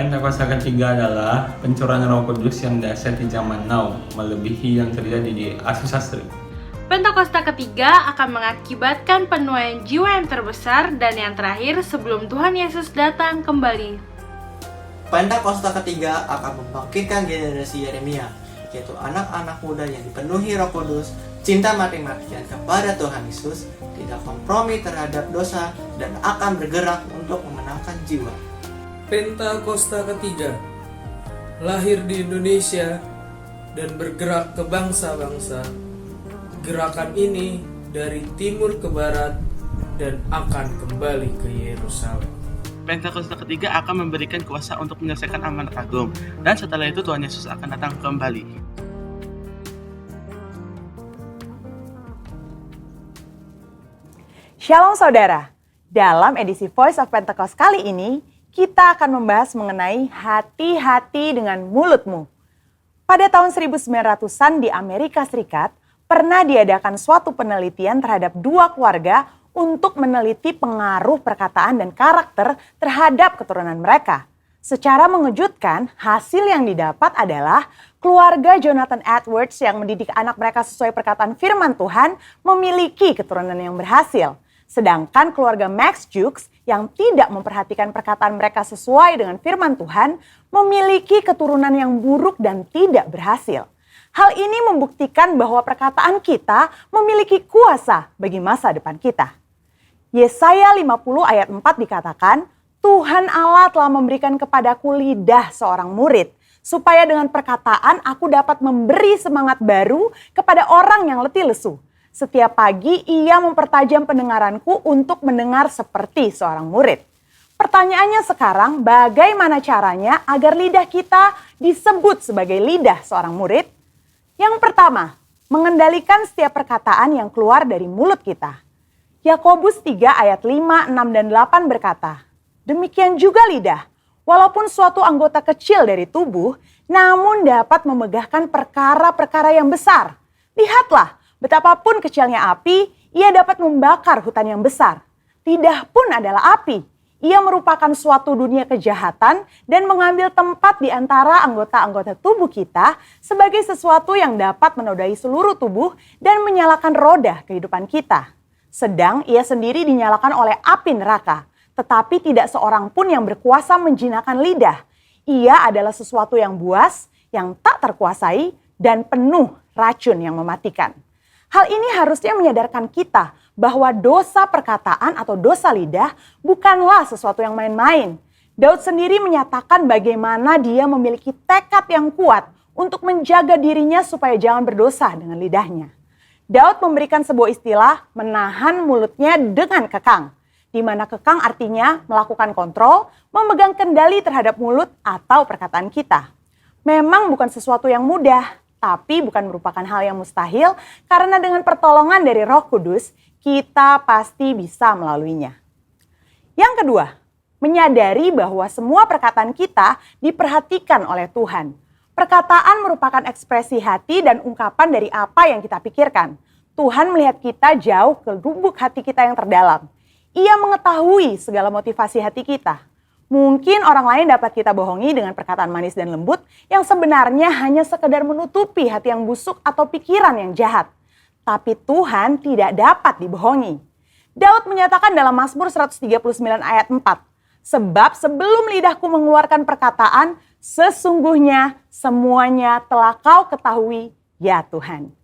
Pentakosta ketiga adalah pencurahan Roh Kudus yang dahsyat di zaman now, melebihi yang terjadi di Asus Sastri. Pentakosta ketiga akan mengakibatkan penuaian jiwa yang terbesar dan yang terakhir sebelum Tuhan Yesus datang kembali. Pentakosta ketiga akan membangkitkan generasi Yeremia, yaitu anak-anak muda yang dipenuhi Roh Kudus, cinta mati-matian kepada Tuhan Yesus, tidak kompromi terhadap dosa, dan akan bergerak untuk memenangkan jiwa. Pentakosta ketiga lahir di Indonesia dan bergerak ke bangsa-bangsa. Gerakan ini dari timur ke barat dan akan kembali ke Yerusalem. Pentakosta ketiga akan memberikan kuasa untuk menyelesaikan amanat agung, dan setelah itu Tuhan Yesus akan datang kembali. Shalom saudara, dalam edisi Voice of Pentecost kali ini, kita akan membahas mengenai hati-hati dengan mulutmu. Pada tahun 1900-an di Amerika Serikat, pernah diadakan suatu penelitian terhadap dua keluarga untuk meneliti pengaruh perkataan dan karakter terhadap keturunan mereka. Secara mengejutkan, hasil yang didapat adalah keluarga Jonathan Edwards yang mendidik anak mereka sesuai perkataan firman Tuhan memiliki keturunan yang berhasil. Sedangkan keluarga Max Jukes yang tidak memperhatikan perkataan mereka sesuai dengan firman Tuhan memiliki keturunan yang buruk dan tidak berhasil. Hal ini membuktikan bahwa perkataan kita memiliki kuasa bagi masa depan kita. Yesaya 50 ayat 4 dikatakan, Tuhan Allah telah memberikan kepadaku lidah seorang murid, supaya dengan perkataan aku dapat memberi semangat baru kepada orang yang letih lesu. Setiap pagi ia mempertajam pendengaranku untuk mendengar seperti seorang murid. Pertanyaannya sekarang, bagaimana caranya agar lidah kita disebut sebagai lidah seorang murid? Yang pertama, mengendalikan setiap perkataan yang keluar dari mulut kita. Yakobus 3 ayat 5, 6, dan 8 berkata, demikian juga lidah, walaupun suatu anggota kecil dari tubuh, namun dapat memegahkan perkara-perkara yang besar. Lihatlah, betapapun kecilnya api, ia dapat membakar hutan yang besar. Lidah pun adalah api. Ia merupakan suatu dunia kejahatan dan mengambil tempat di antara anggota-anggota tubuh kita sebagai sesuatu yang dapat menodai seluruh tubuh dan menyalakan roda kehidupan kita. Sedang ia sendiri dinyalakan oleh api neraka, tetapi tidak seorang pun yang berkuasa menjinakkan lidah. Ia adalah sesuatu yang buas, yang tak terkuasai, dan penuh racun yang mematikan. Hal ini harusnya menyadarkan kita bahwa dosa perkataan atau dosa lidah bukanlah sesuatu yang main-main. Daud sendiri menyatakan bagaimana dia memiliki tekad yang kuat untuk menjaga dirinya supaya jangan berdosa dengan lidahnya. Daud memberikan sebuah istilah menahan mulutnya dengan kekang, di mana kekang artinya melakukan kontrol, memegang kendali terhadap mulut atau perkataan kita. Memang bukan sesuatu yang mudah, tapi bukan merupakan hal yang mustahil karena dengan pertolongan dari Roh Kudus, kita pasti bisa melaluinya. Yang kedua, menyadari bahwa semua perkataan kita diperhatikan oleh Tuhan. Perkataan merupakan ekspresi hati dan ungkapan dari apa yang kita pikirkan. Tuhan melihat kita jauh ke lubuk hati kita yang terdalam. Ia mengetahui segala motivasi hati kita. Mungkin orang lain dapat kita bohongi dengan perkataan manis dan lembut yang sebenarnya hanya sekedar menutupi hati yang busuk atau pikiran yang jahat. Tapi Tuhan tidak dapat dibohongi. Daud menyatakan dalam Mazmur 139 ayat 4, sebab sebelum lidahku mengeluarkan perkataan, sesungguhnya semuanya telah kau ketahui, ya Tuhan.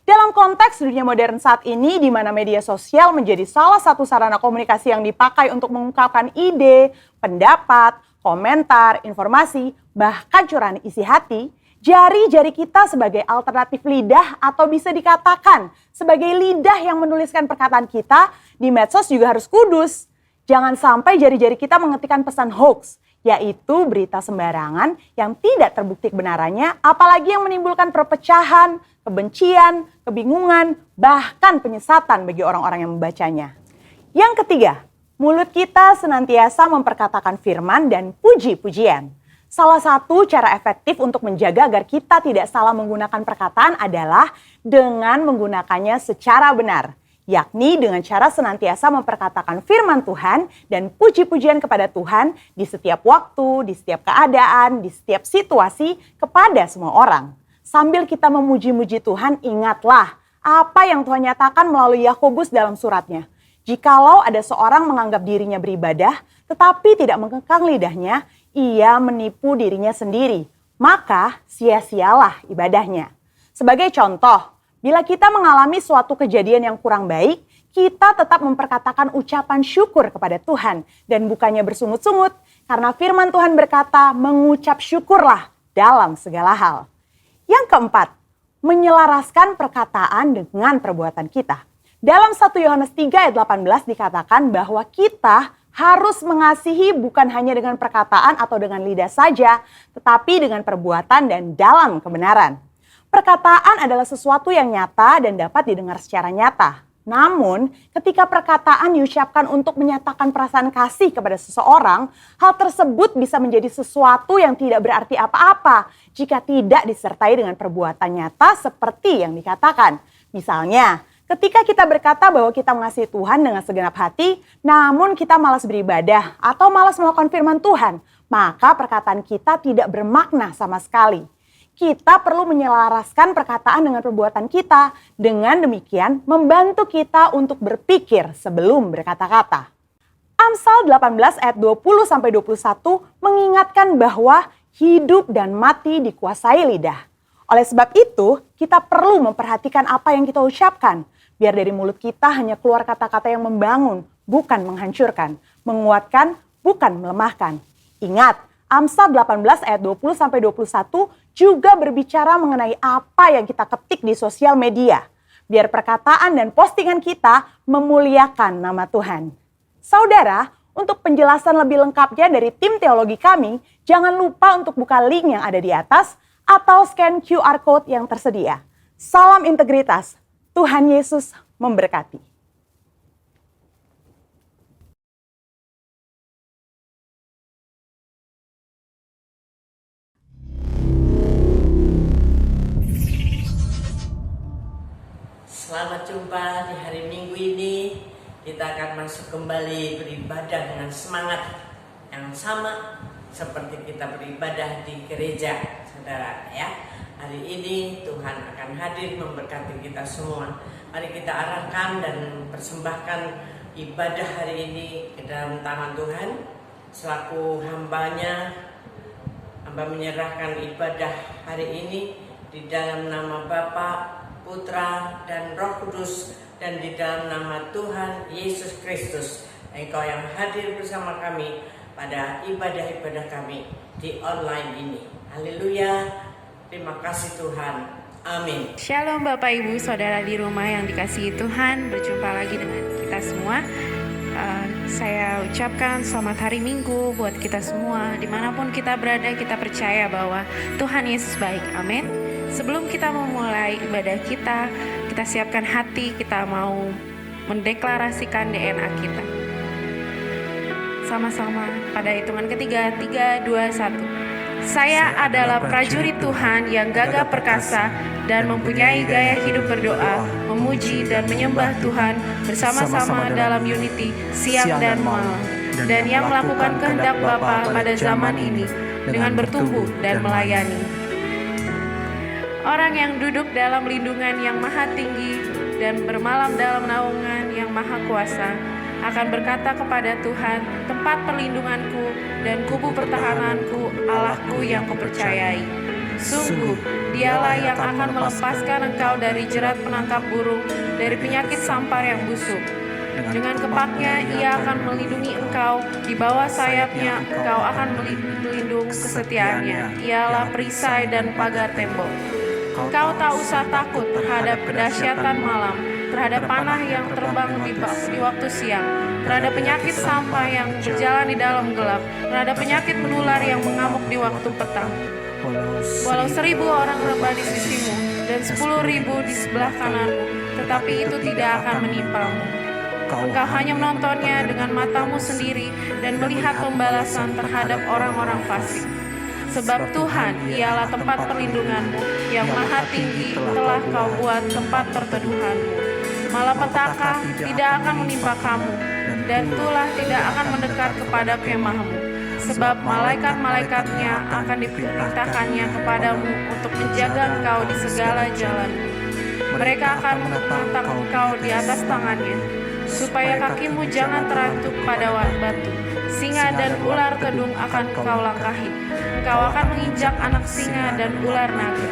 Dalam konteks dunia modern saat ini, di mana media sosial menjadi salah satu sarana komunikasi yang dipakai untuk mengungkapkan ide, pendapat, komentar, informasi, bahkan curahan isi hati, jari-jari kita sebagai alternatif lidah atau bisa dikatakan sebagai lidah yang menuliskan perkataan kita di medsos juga harus kudus. Jangan sampai jari-jari kita mengetikkan pesan hoax, yaitu berita sembarangan yang tidak terbukti kebenarannya, apalagi yang menimbulkan perpecahan, kebencian, kebingungan, bahkan penyesatan bagi orang-orang yang membacanya. Yang ketiga, mulut kita senantiasa memperkatakan firman dan puji-pujian. Salah satu cara efektif untuk menjaga agar kita tidak salah menggunakan perkataan adalah dengan menggunakannya secara benar. yakni dengan cara senantiasa memperkatakan firman Tuhan dan puji-pujian kepada Tuhan di setiap waktu, di setiap keadaan, di setiap situasi kepada semua orang. Sambil kita memuji-muji Tuhan, ingatlah apa yang Tuhan nyatakan melalui Yakobus dalam suratnya. Jikalau ada seorang menganggap dirinya beribadah, tetapi tidak mengekang lidahnya, ia menipu dirinya sendiri. Maka sia-sialah ibadahnya. Sebagai contoh, bila kita mengalami suatu kejadian yang kurang baik, kita tetap memperkatakan ucapan syukur kepada Tuhan dan bukannya bersungut-sungut, karena firman Tuhan berkata, mengucap syukurlah dalam segala hal. Yang keempat, menyelaraskan perkataan dengan perbuatan kita. Dalam 1 Yohanes 3 ayat 18 dikatakan bahwa kita harus mengasihi bukan hanya dengan perkataan atau dengan lidah saja, tetapi dengan perbuatan dan dalam kebenaran. Perkataan adalah sesuatu yang nyata dan dapat didengar secara nyata. Namun, ketika perkataan diucapkan untuk menyatakan perasaan kasih kepada seseorang, hal tersebut bisa menjadi sesuatu yang tidak berarti apa-apa jika tidak disertai dengan perbuatan nyata seperti yang dikatakan. Misalnya, ketika kita berkata bahwa kita mengasihi Tuhan dengan segenap hati, namun kita malas beribadah atau malas melakukan firman Tuhan, maka perkataan kita tidak bermakna sama sekali. Kita perlu menyelaraskan perkataan dengan perbuatan kita. Dengan demikian, membantu kita untuk berpikir sebelum berkata-kata. Amsal 18 ayat 20-21 mengingatkan bahwa hidup dan mati dikuasai lidah. Oleh sebab itu, kita perlu memperhatikan apa yang kita ucapkan. Biar dari mulut kita hanya keluar kata-kata yang membangun, bukan menghancurkan. Menguatkan, bukan melemahkan. Ingat, Amsal 18 ayat 20-21 juga berbicara mengenai apa yang kita ketik di sosial media. Biar perkataan dan postingan kita memuliakan nama Tuhan. Saudara, untuk penjelasan lebih lengkapnya dari tim teologi kami, jangan lupa untuk buka link yang ada di atas atau scan QR Code yang tersedia. Salam integritas, Tuhan Yesus memberkati. Selamat jumpa di hari Minggu ini. Kita akan masuk kembali beribadah dengan semangat yang sama seperti kita beribadah di gereja, saudara ya. Hari ini Tuhan akan hadir memberkati kita semua. Mari kita arahkan dan persembahkan ibadah hari ini ke dalam tangan Tuhan. Selaku hambanya, hamba menyerahkan ibadah hari ini di dalam nama Bapa, Putra, dan Roh Kudus, dan di dalam nama Tuhan Yesus Kristus. Engkau yang hadir bersama kami pada ibadah-ibadah kami di online ini. Haleluya. Terima kasih Tuhan. Amin. Shalom Bapak Ibu Saudara di rumah yang dikasihi Tuhan. Berjumpa lagi dengan kita semua. Saya ucapkan selamat hari Minggu buat kita semua. Dimanapun kita berada, kita percaya bahwa Tuhan Yesus baik. Amin. Sebelum kita memulai ibadah kita siapkan hati, kita mau mendeklarasikan DNA kita. Sama-sama pada hitungan ketiga, 3, 2, 1. Saya adalah prajurit Tuhan yang gagah perkasa dan mempunyai gaya hidup berdoa, memuji dan menyembah Tuhan bersama-sama dalam unity siang dan malam, dan yang melakukan kehendak Bapa pada zaman ini dengan bertumbuh dan melayani. Orang yang duduk dalam lindungan yang maha tinggi dan bermalam dalam naungan yang maha kuasa akan berkata kepada Tuhan, tempat perlindunganku dan kubu pertahananku, Allahku yang kupercayai. Sungguh, dialah yang akan melepaskan engkau dari jerat penangkap burung, dari penyakit sampar yang busuk. Dengan kepaknya ia akan melindungi engkau, di bawah sayapnya engkau akan melindung kesetiaannya. Ialah perisai dan pagar tembok. Kau tak usah takut terhadap kedahsyatan malam, terhadap panah yang terbang di waktu siang, terhadap penyakit sampah yang berjalan di dalam gelap, terhadap penyakit menular yang mengamuk di waktu petang. Walau 1.000 orang rebah di sisimu dan 10.000 di sebelah kananmu, tetapi itu tidak akan menimpamu. Engkau hanya menontonnya dengan matamu sendiri dan melihat pembalasan terhadap orang-orang fasik. Sebab Tuhan ialah tempat perlindunganmu, yang maha tinggi telah kau buat tempat perteduhanmu. malapetaka tidak akan menimpa kamu, dan tulah tidak akan mendekat kepada kemahmu. Sebab malaikat-malaikatnya akan diperintahkannya kepadamu untuk menjaga engkau di segala jalanmu. Mereka akan menatang engkau di atas tangannya, supaya kakimu jangan terantuk pada batu. Singa dan ular tedung akan kau langkahi. Engkau akan menginjak anak singa dan ular naga.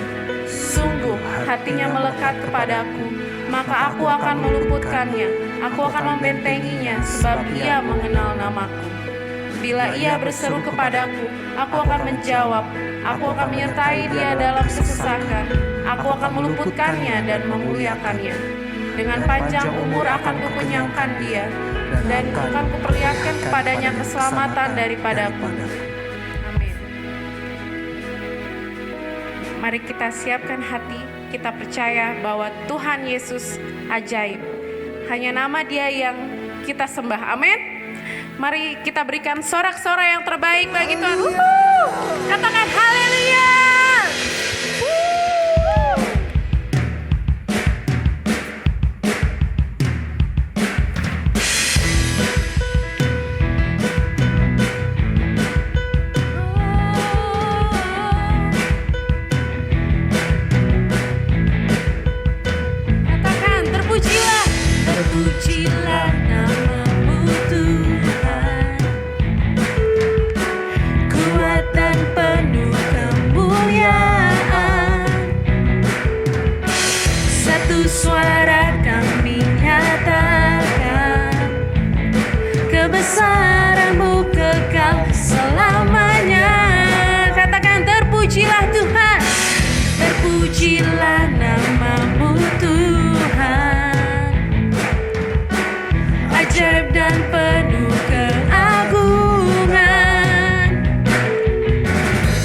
Sungguh hatinya melekat kepadaku, maka aku akan meluputkannya. Aku akan membentenginya, sebab ia mengenal namaku. Bila ia berseru kepadaku, aku akan menjawab. Aku akan menyertai dia dalam kesesakan. Aku akan meluputkannya dan memuliakannya. Dengan panjang umur akan kukenyangkan dia, dan akan kuperlihatkan kepadanya keselamatan daripadaku. Amin. Mari kita siapkan hati, kita percaya bahwa Tuhan Yesus ajaib. Hanya nama Dia yang kita sembah. Amin. Mari kita berikan sorak-sorai yang terbaik bagi Tuhan. Katakan haleluya. Katakan terpujilah, terpujilah namamu Tuhan. Kuat dan penuh kemuliaan. Satu suara kami nyatakan, kebesaran-Mu kekal selamanya. Katakan terpujilah Tuhan, terpujilah namamu Tuhan. Ajaib dan penuh keagungan.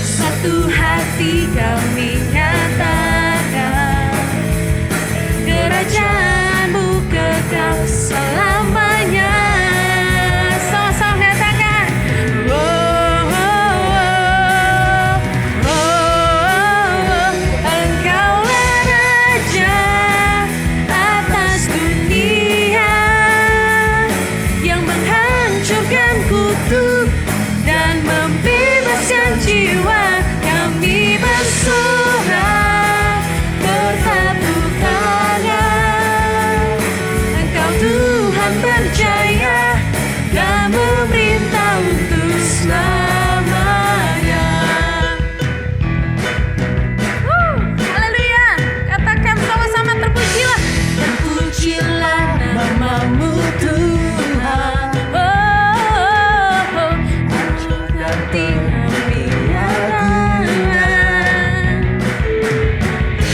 Satu hati kami nyatakan, kerajaan-Mu kekal selamanya. Sama-sama katakan, oh, oh, oh, oh, Engkaulah Raja atas dunia, yang menghancurkan kutub dan membebaskan jiwa. Kami bersorak, bertepuk tangan. Engkau Tuhan berjaya dan memerintah untuk selamanya. Haleluya. Katakan sama-sama, terpujilah, terpujilah namamu Tuhan. Oh, oh, oh. Nanti kami nyatakan,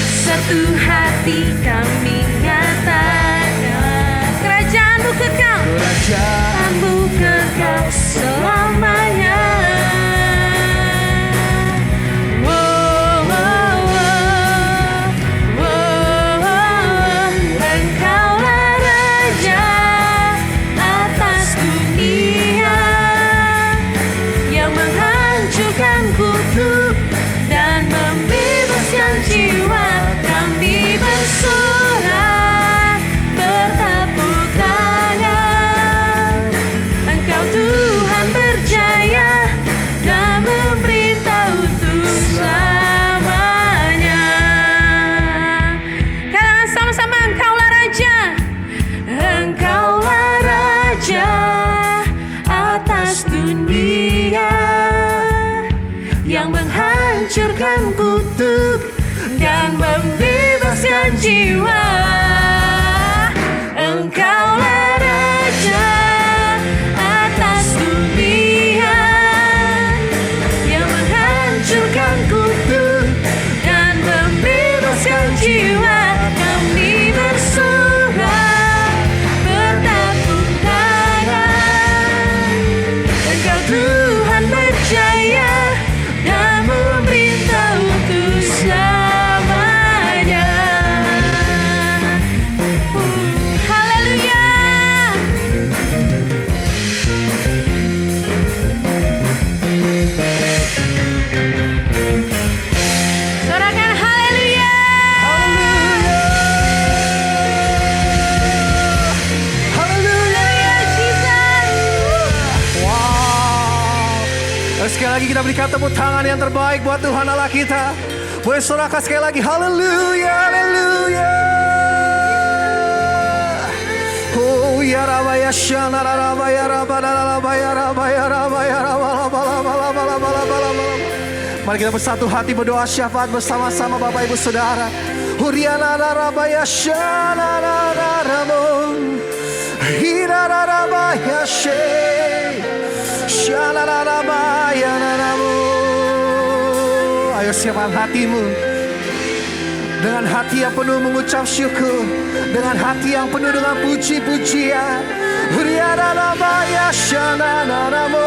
satu hati kami nyatakan, kerajaan-Mu kekal, kerajaan-Mu kekal selamanya. Oh, oh, oh, oh, oh. Engkaulah Raja atas dunia, yang menghancurkan kutub dan membebaskan jiwa. Kami bersorak, bertepuk tangan. Engkau Tuhan berjaya dan memerintah untuk selamanya. Katakan sama-sama, Engkaulah Raja, Engkaulah Raja atas dunia, yang menghancurkan kutub dan membebaskan jiwa. Engkaulah Raja atas dunia, yang menghancurkan kutub dan membebaskan jiwa. Kami bersorak, bertepuk tangan. Engkau Tuhan berjaya dan memerintah untuk selamanya. lagi kita berikan tepuk tangan yang terbaik buat Tuhan Allah kita. Boleh sorakan sekali lagi, haleluya, haleluya. Oh ya Rabba ya Shana Rabba ya Rabba Rabba ya Rabba ya Rabba ya Rabba. Mari kita bersatu hati berdoa syafaat bersama-sama Bapak Ibu Saudara. Huriana Rabba ya Shana Rabba Hira Rabba ya Shana Rabba ya Rabba. Ayo siapkan hatimu dengan hati yang penuh mengucap syukur, dengan hati yang penuh dengan puji-pujian. Huriana Rabba ya Shana Rabba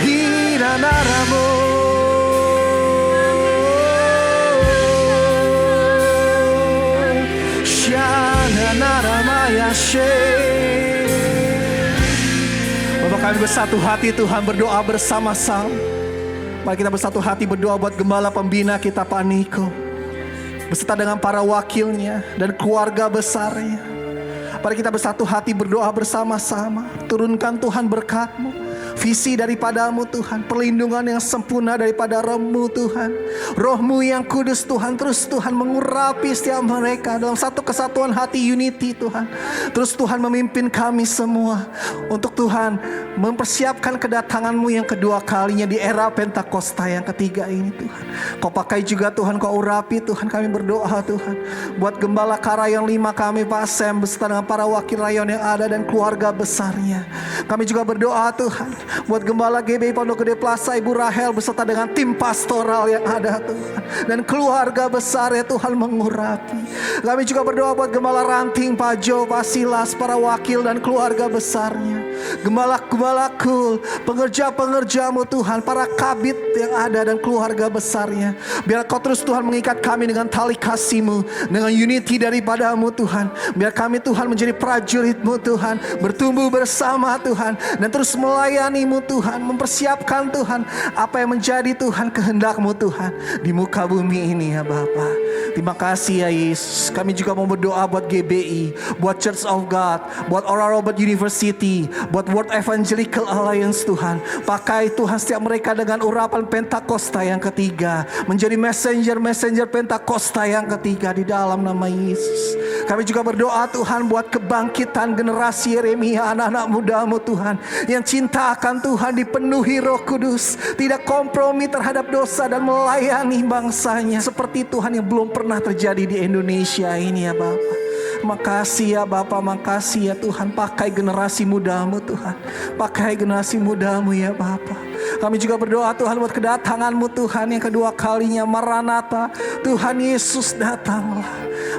Hira Rabba. Bapak kami bersatu hati Tuhan berdoa bersama-sama. Mari kita bersatu hati berdoa buat gembala pembina kita Pak Niko, beserta dengan para wakilnya dan keluarga besarnya. Mari kita bersatu hati berdoa bersama-sama. Turunkan Tuhan berkat-Mu, visi daripadamu Tuhan, perlindungan yang sempurna daripada Roh-Mu Tuhan. Roh-Mu yang kudus Tuhan, terus Tuhan mengurapi setiap mereka dalam satu kesatuan hati, unity Tuhan. Terus Tuhan memimpin kami semua untuk Tuhan mempersiapkan kedatangan-Mu yang kedua kalinya di era Pentakosta yang ketiga ini Tuhan. Kau pakai juga Tuhan, Kau urapi Tuhan. Kami berdoa Tuhan buat Gembala Karayon 5 kami Pak Sam beserta dengan para wakil rayon yang ada dan keluarga besarnya. Kami juga berdoa Tuhan buat Gembala GBI Pondok Gede Plaza Ibu Rahel beserta dengan tim pastoral yang ada Tuhan, dan keluarga besar ya Tuhan mengurapi. Kami juga berdoa buat Gembala Ranting Pak Jo, Pak Silas, para wakil dan keluarga besarnya. Gembala-gembala kul, pengerja-pengerjamu Tuhan, para kabit yang ada dan keluarga besarnya. Biar Kau terus Tuhan mengikat kami dengan tali kasih-Mu, dengan unity daripadamu Tuhan. Biar kami Tuhan menjadi prajurit-Mu Tuhan, bertumbuh bersama Tuhan, dan terus melayani-Mu Tuhan, mempersiapkan Tuhan apa yang menjadi Tuhan kehendak-Mu Tuhan di muka bumi ini ya Bapa. Terima kasih ya Yesus. Kami juga mau berdoa buat GBI, buat Church of God, buat Oral Roberts University, buat World Evangelical Alliance Tuhan. Pakai Tuhan setiap mereka dengan urapan Pentakosta yang ketiga, menjadi messenger Pentakosta yang ketiga di dalam nama Yesus. Kami juga berdoa Tuhan buat kebangkitan generasi Yeremia, anak-anak muda-Mu Tuhan, yang cinta akan Tuhan, dipenuhi Roh Kudus, tidak kompromi terhadap dosa dan melayani bangsanya seperti Tuhan yang belum pernah terjadi di Indonesia ini ya Bapak. Makasih ya Bapa, makasih ya Tuhan. Pakai generasi muda-Mu Tuhan, pakai generasi muda-Mu ya Bapa. Kami juga berdoa Tuhan buat kedatangan-Mu Tuhan yang kedua kalinya, Maranatha. Tuhan Yesus datanglah.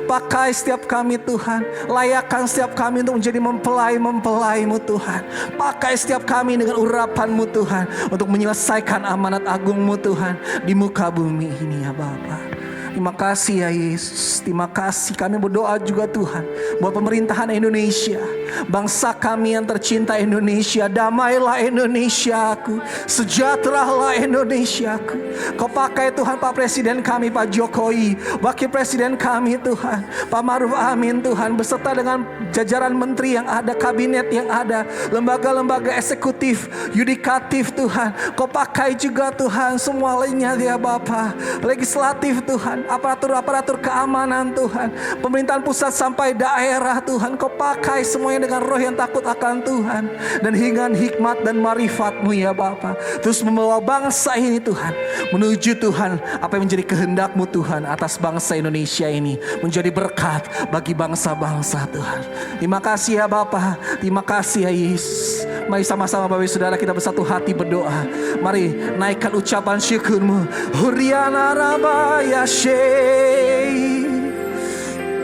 Pakai setiap kami Tuhan, layakkan setiap kami untuk menjadi mempelai-mempelai-Mu Tuhan. Pakai setiap kami dengan urapan-Mu Tuhan untuk menyelesaikan amanat agung-Mu Tuhan di muka bumi ini ya Bapa. Terima kasih ya Yesus. Terima kasih. Kami berdoa juga Tuhan buat pemerintahan Indonesia, bangsa kami yang tercinta Indonesia. Damailah Indonesiaku, sejahteralah Indonesiaku. Kau pakai Tuhan Pak Presiden kami Pak Jokowi, Wakil Presiden kami Tuhan Pak Maruf Amin Tuhan, beserta dengan jajaran menteri yang ada, kabinet yang ada, lembaga-lembaga eksekutif, yudikatif Tuhan. Kau pakai juga Tuhan semua lainnya ya Bapa, legislatif Tuhan, aparatur-aparatur keamanan Tuhan, pemerintahan pusat sampai daerah Tuhan. Kau pakai semuanya dengan roh yang takut akan Tuhan dan dengan hikmat dan marifat-Mu ya Bapa. Terus membawa bangsa ini Tuhan menuju Tuhan apa yang menjadi kehendak-Mu Tuhan atas bangsa Indonesia ini, menjadi berkat bagi bangsa-bangsa Tuhan. Terima kasih ya Bapa, terima kasih ya Yesus. Mari sama-sama Bapak Saudara kita bersatu hati berdoa. Mari naikkan ucapan syukur-Mu. Huriana Rabaya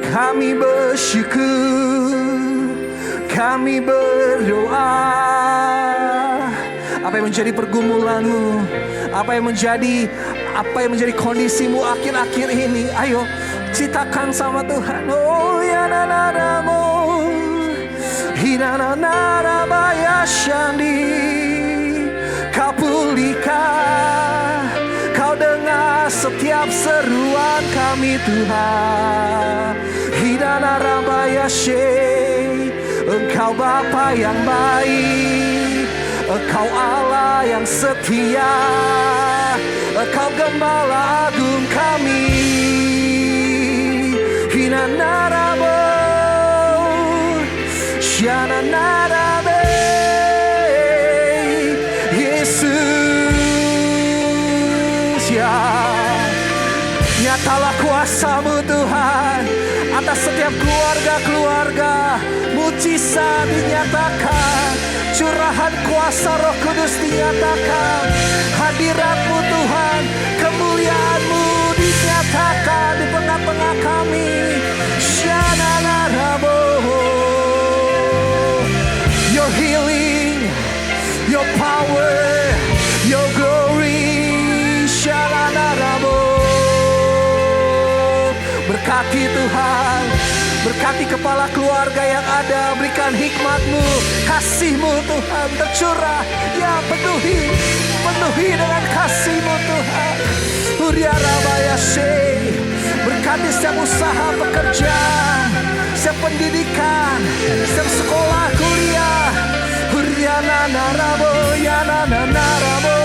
kami bersyukur, kami berdoa. Apa yang menjadi pergumulan-Mu, apa yang menjadi kondisimu akhir-akhir ini, ayo ceritakan sama Tuhan. Oh ya nanaramu hinanarabaya shandi, Kau pulihkan, Kau dengar setiap seruan kami Tuhan. Hinanarabaya she, Engkau Bapa yang baik, Engkau Allah yang setia, Engkau gembala agung kami. Hinanarabo, Shananarabe, Yesus ya. Nyatalah kuasa-Mu Tuhan atas setiap keluarga-keluarga. Mujizat dinyatakan, curahan kuasa Roh Kudus dinyatakan, hadirat-Mu Tuhan, kemuliaan-Mu dinyatakan di tengah-tengah kami. Shananarabo, Your healing, Your power, Your glory. Shananarabo. Berkati Tuhan, berkati kepala keluarga yang ada. Berikan hikmat-Mu, kasih-Mu Tuhan tercurah. Ya, penuhi dengan kasih-Mu Tuhan. Uriarabayase. Berkati setiap usaha pekerjaan, setiap pendidikan, setiap sekolah kuliah. Uriananarabo, yanananarabo.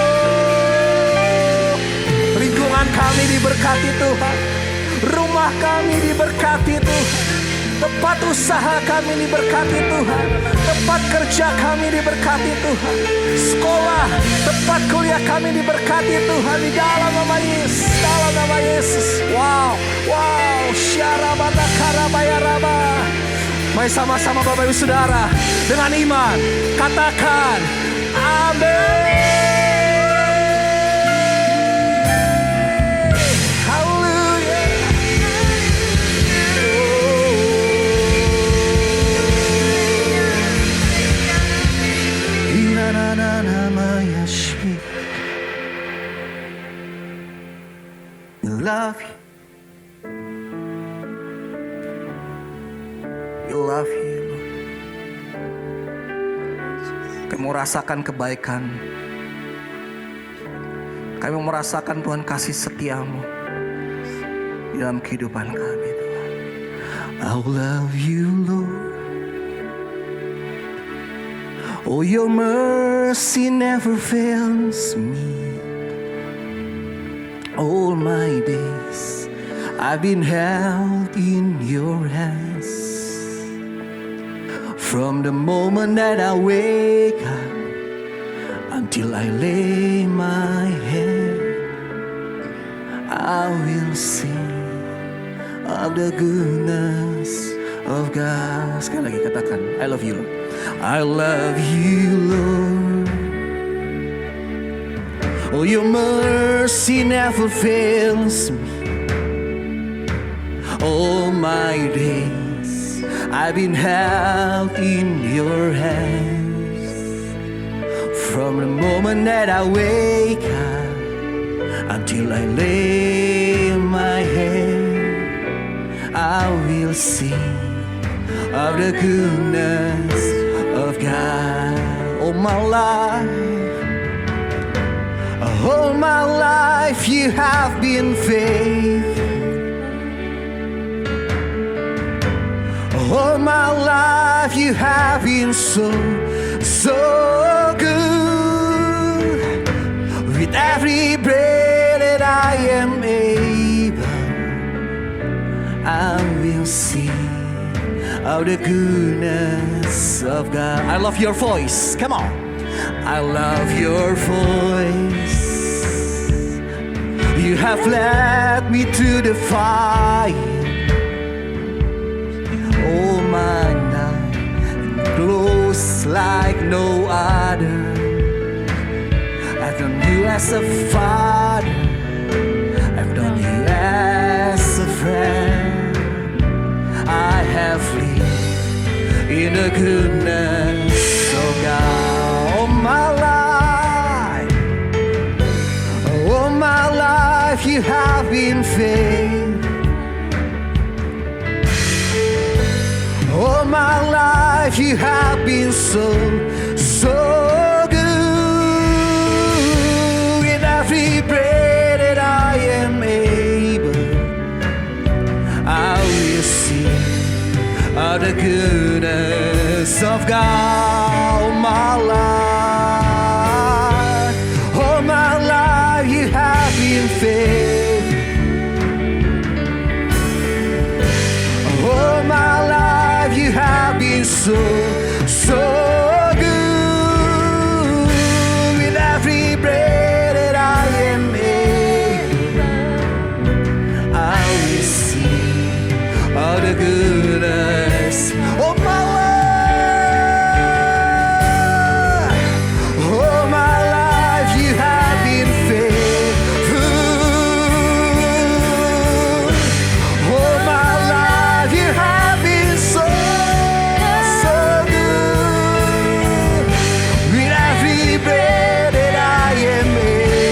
Lingkungan kami diberkati Tuhan, rumah kami diberkati Tuhan, tempat usaha kami diberkati Tuhan, tempat kerja kami diberkati Tuhan, sekolah, tempat kuliah kami diberkati Tuhan di dalam nama Yesus, dalam nama Yesus. Wow, syarabata karabayaraba. Mari sama-sama Bapak Ibu Saudara dengan iman katakan amin. Love you. You love you. Kami mau rasakan kebaikan. Kami mau merasakan Tuhan kasih setia-Mu di dalam kehidupan kami Tuhan. I love you Lord. Oh, your mercy never fails me. All my days I've been held in your hands. From the moment that I wake up until I lay my head, I will sing of the goodness of God. Sekali lagi katakan, I love you Lord. I love you Lord. Oh, your mercy never fails me. All my days I've been held in your hands. From the moment that I wake up until I lay my head, I will sing of the goodness of God. All my life you have been faithful. All my life you have been so good. With every breath that I am able, I will sing of the goodness of God. I love your voice. Come on. I love your voice. You have led me through the fire. Oh my night, close like no other. I've known you as a father, I've known you as a friend. I have lived in the goodness of God. All my life you have been faithful. All my life you have been so good. With every breath that I am able, I will sing of the goodness of God. All my life so, so good. With every breath that I am able, I will sing of the goodness of my life. All my life you have been faithful. All my life you have been so, so good. With every breath that I am able,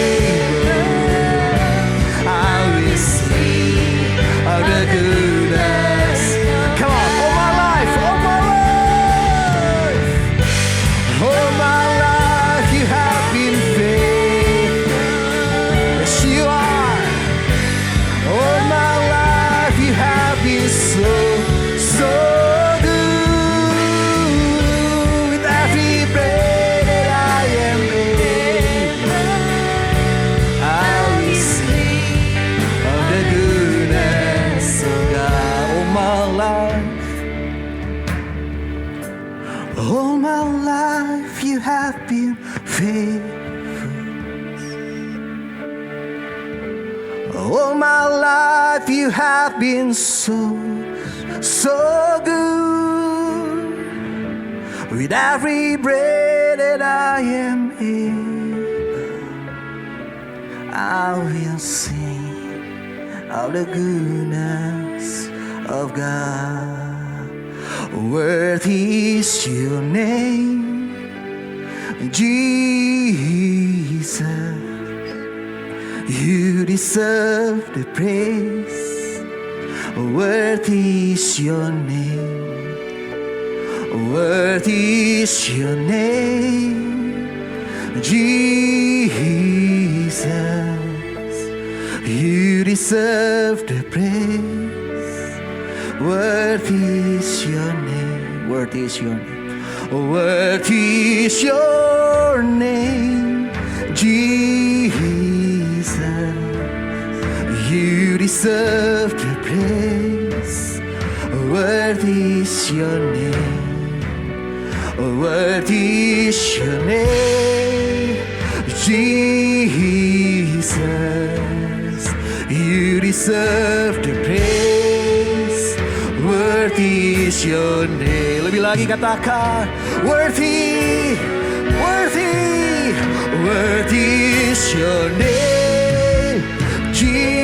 I will sing of the goodness. Come on, all my life, all my life, all my life you have been faithful. Yes, you are. All my life you have been so, so good. With every breath that I am able, I will sing of the goodness of God. All my life you have been faithful. All my life you have been so, so good. With every breath that I am able, I will sing of the goodness of God. Worthy is your name, Jesus. You deserve the praise. Worthy is your name. Worthy is your name, Jesus. You deserve the praise. Worthy is your name. Worthy is your name. Worthy is your name, Jesus. You deserve the praise. Worthy is your name. Worthy is your name, Jesus. You deserve the praise. Worthy is your name. Lebih lagi katakan, worthy, worthy, worthy is your name, Jesus.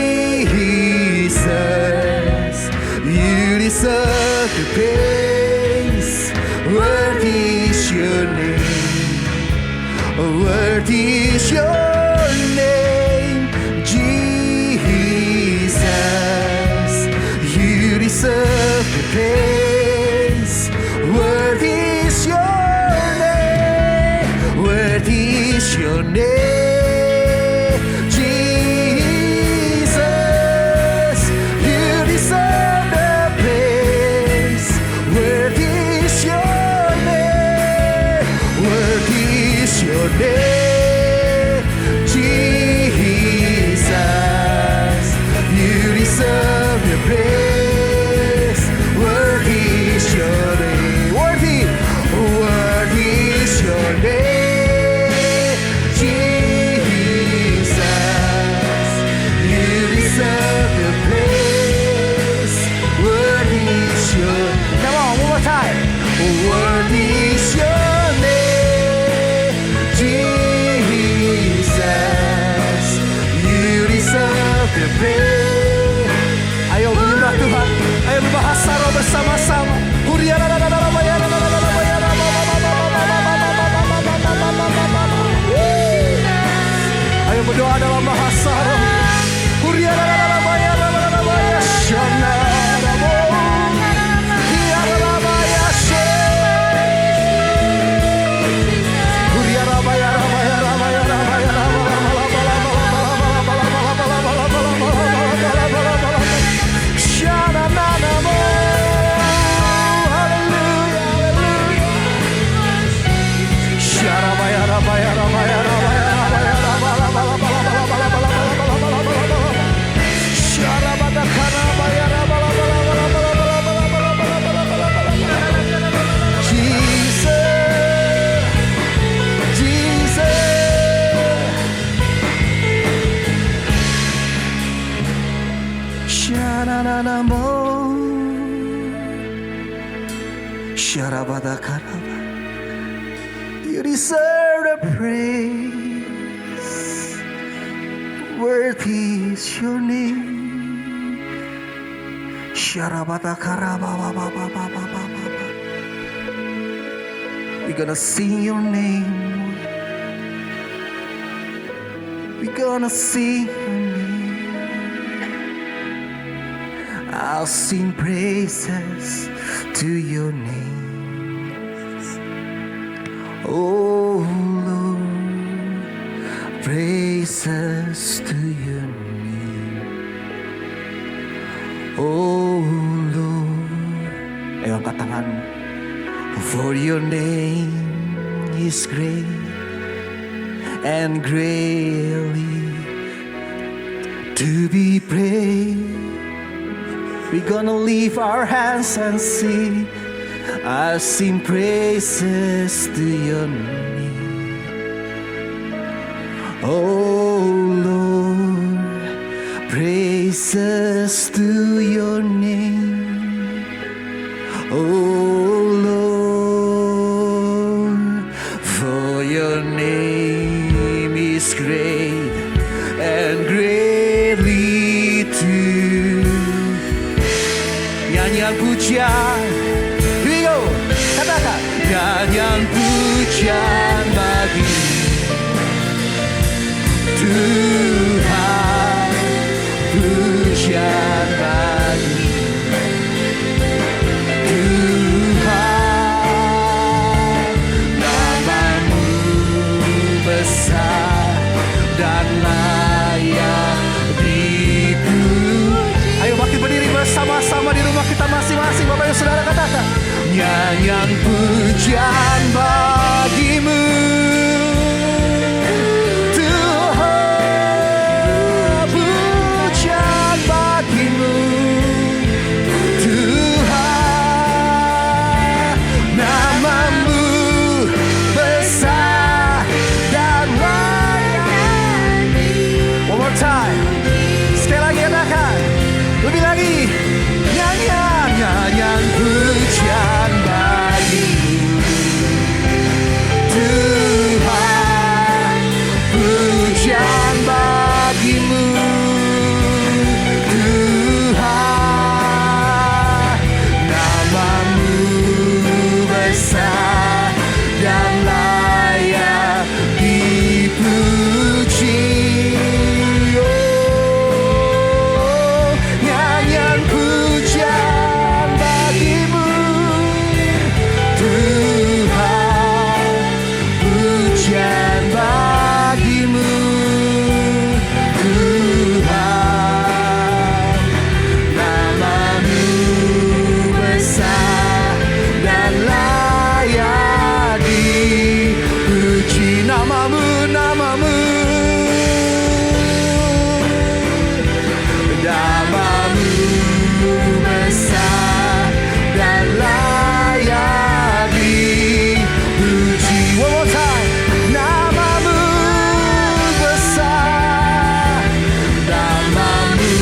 You deserve the praise. Worthy is your name. Worthy is your name, Jesus. You deserve the praise. Worthy is your name. Worthy is your name, Jesus. You deserve the praise. Worthy is your name. Worthy is your name, Jesus. You deserve the praise. Worthy is your name. Worthy, worthy is your name, Jesus. You deserve the praise. Worthy is your. Come on, one more time. Worthy is your name, Jesus. You deserve the praise. Ayo menyembah Tuhan. Ayo berbahasa roh bersama-sama. Ayo berdoa dalam bahasa roh. Hallelujah. Shananamo, Sharabadakaraba. You deserve the praise. Worthy is your name. Sharabadakaraba. We're gonna sing your name. We're gonna sing your name. I'll sing praises to your name. Oh Lord, praises to your name. Oh Lord, ayo angkat tangan. For your name is great and greatly to be praised. We're gonna lift our hands and sing. I'll sing praises to your name. Oh Lord, praises to your name. Oh Lord, for your name is great and greatly to. Nyanyian pujian, here we go, katakan. Nyanyian pujian bagi Tuhan, pujian bagi Tuhan. Namamu besar dan layak dipuji. Ayo makin berdiri bersama-sama di rumah kita masing-masing. Bapak dan saudara katakan. Nyanyian pujian bagimu Tuhan, pujian bagimu Tuhan. Namamu besar dan layak. One more time. Sekali lagi katakan. Lebih lagi. Nyanyian pujian bagimu Tuhan, pujian bagimu Tuhan. Namamu besar dan layak dipuji. Oh, nyanyian pujian bagimu Tuhan, pujian bagimu Tuhan. Namamu besar dan layak dipuji. Namamu, namamu, namamu besar dan layak dipuji. One more time. Namamu besar, namamu